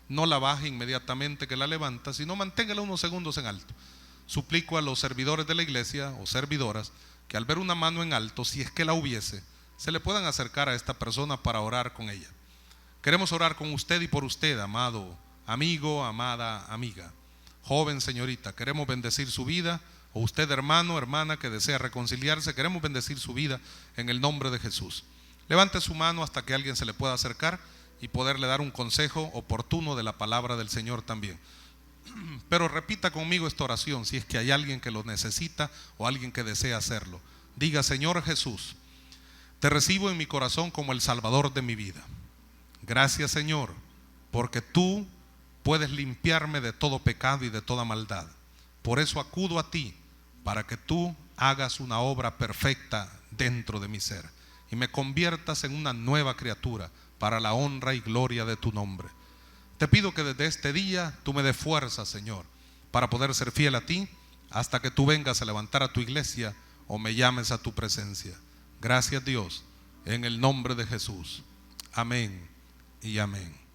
No la baje inmediatamente que la levanta, sino manténgala unos segundos en alto. Suplico a los servidores de la iglesia o servidoras que al ver una mano en alto, si es que la hubiese, se le puedan acercar a esta persona para orar con ella. Queremos orar con usted y por usted, amado amigo, amada amiga, joven señorita. Queremos bendecir su vida, o usted, hermano, hermana que desea reconciliarse, queremos bendecir su vida en el nombre de Jesús. Levante su mano hasta que alguien se le pueda acercar y poderle dar un consejo oportuno de la palabra del Señor también. Pero repita conmigo esta oración si es que hay alguien que lo necesita o alguien que desea hacerlo. Diga: Señor Jesús, te recibo en mi corazón como el Salvador de mi vida. Gracias, Señor, porque tú puedes limpiarme de todo pecado y de toda maldad. Por eso acudo a ti, para que tú hagas una obra perfecta dentro de mi ser y me conviertas en una nueva criatura para la honra y gloria de tu nombre. Te pido que desde este día tú me des fuerza, Señor, para poder ser fiel a ti hasta que tú vengas a levantar a tu iglesia o me llames a tu presencia. Gracias, Dios, en el nombre de Jesús. Amén y amén.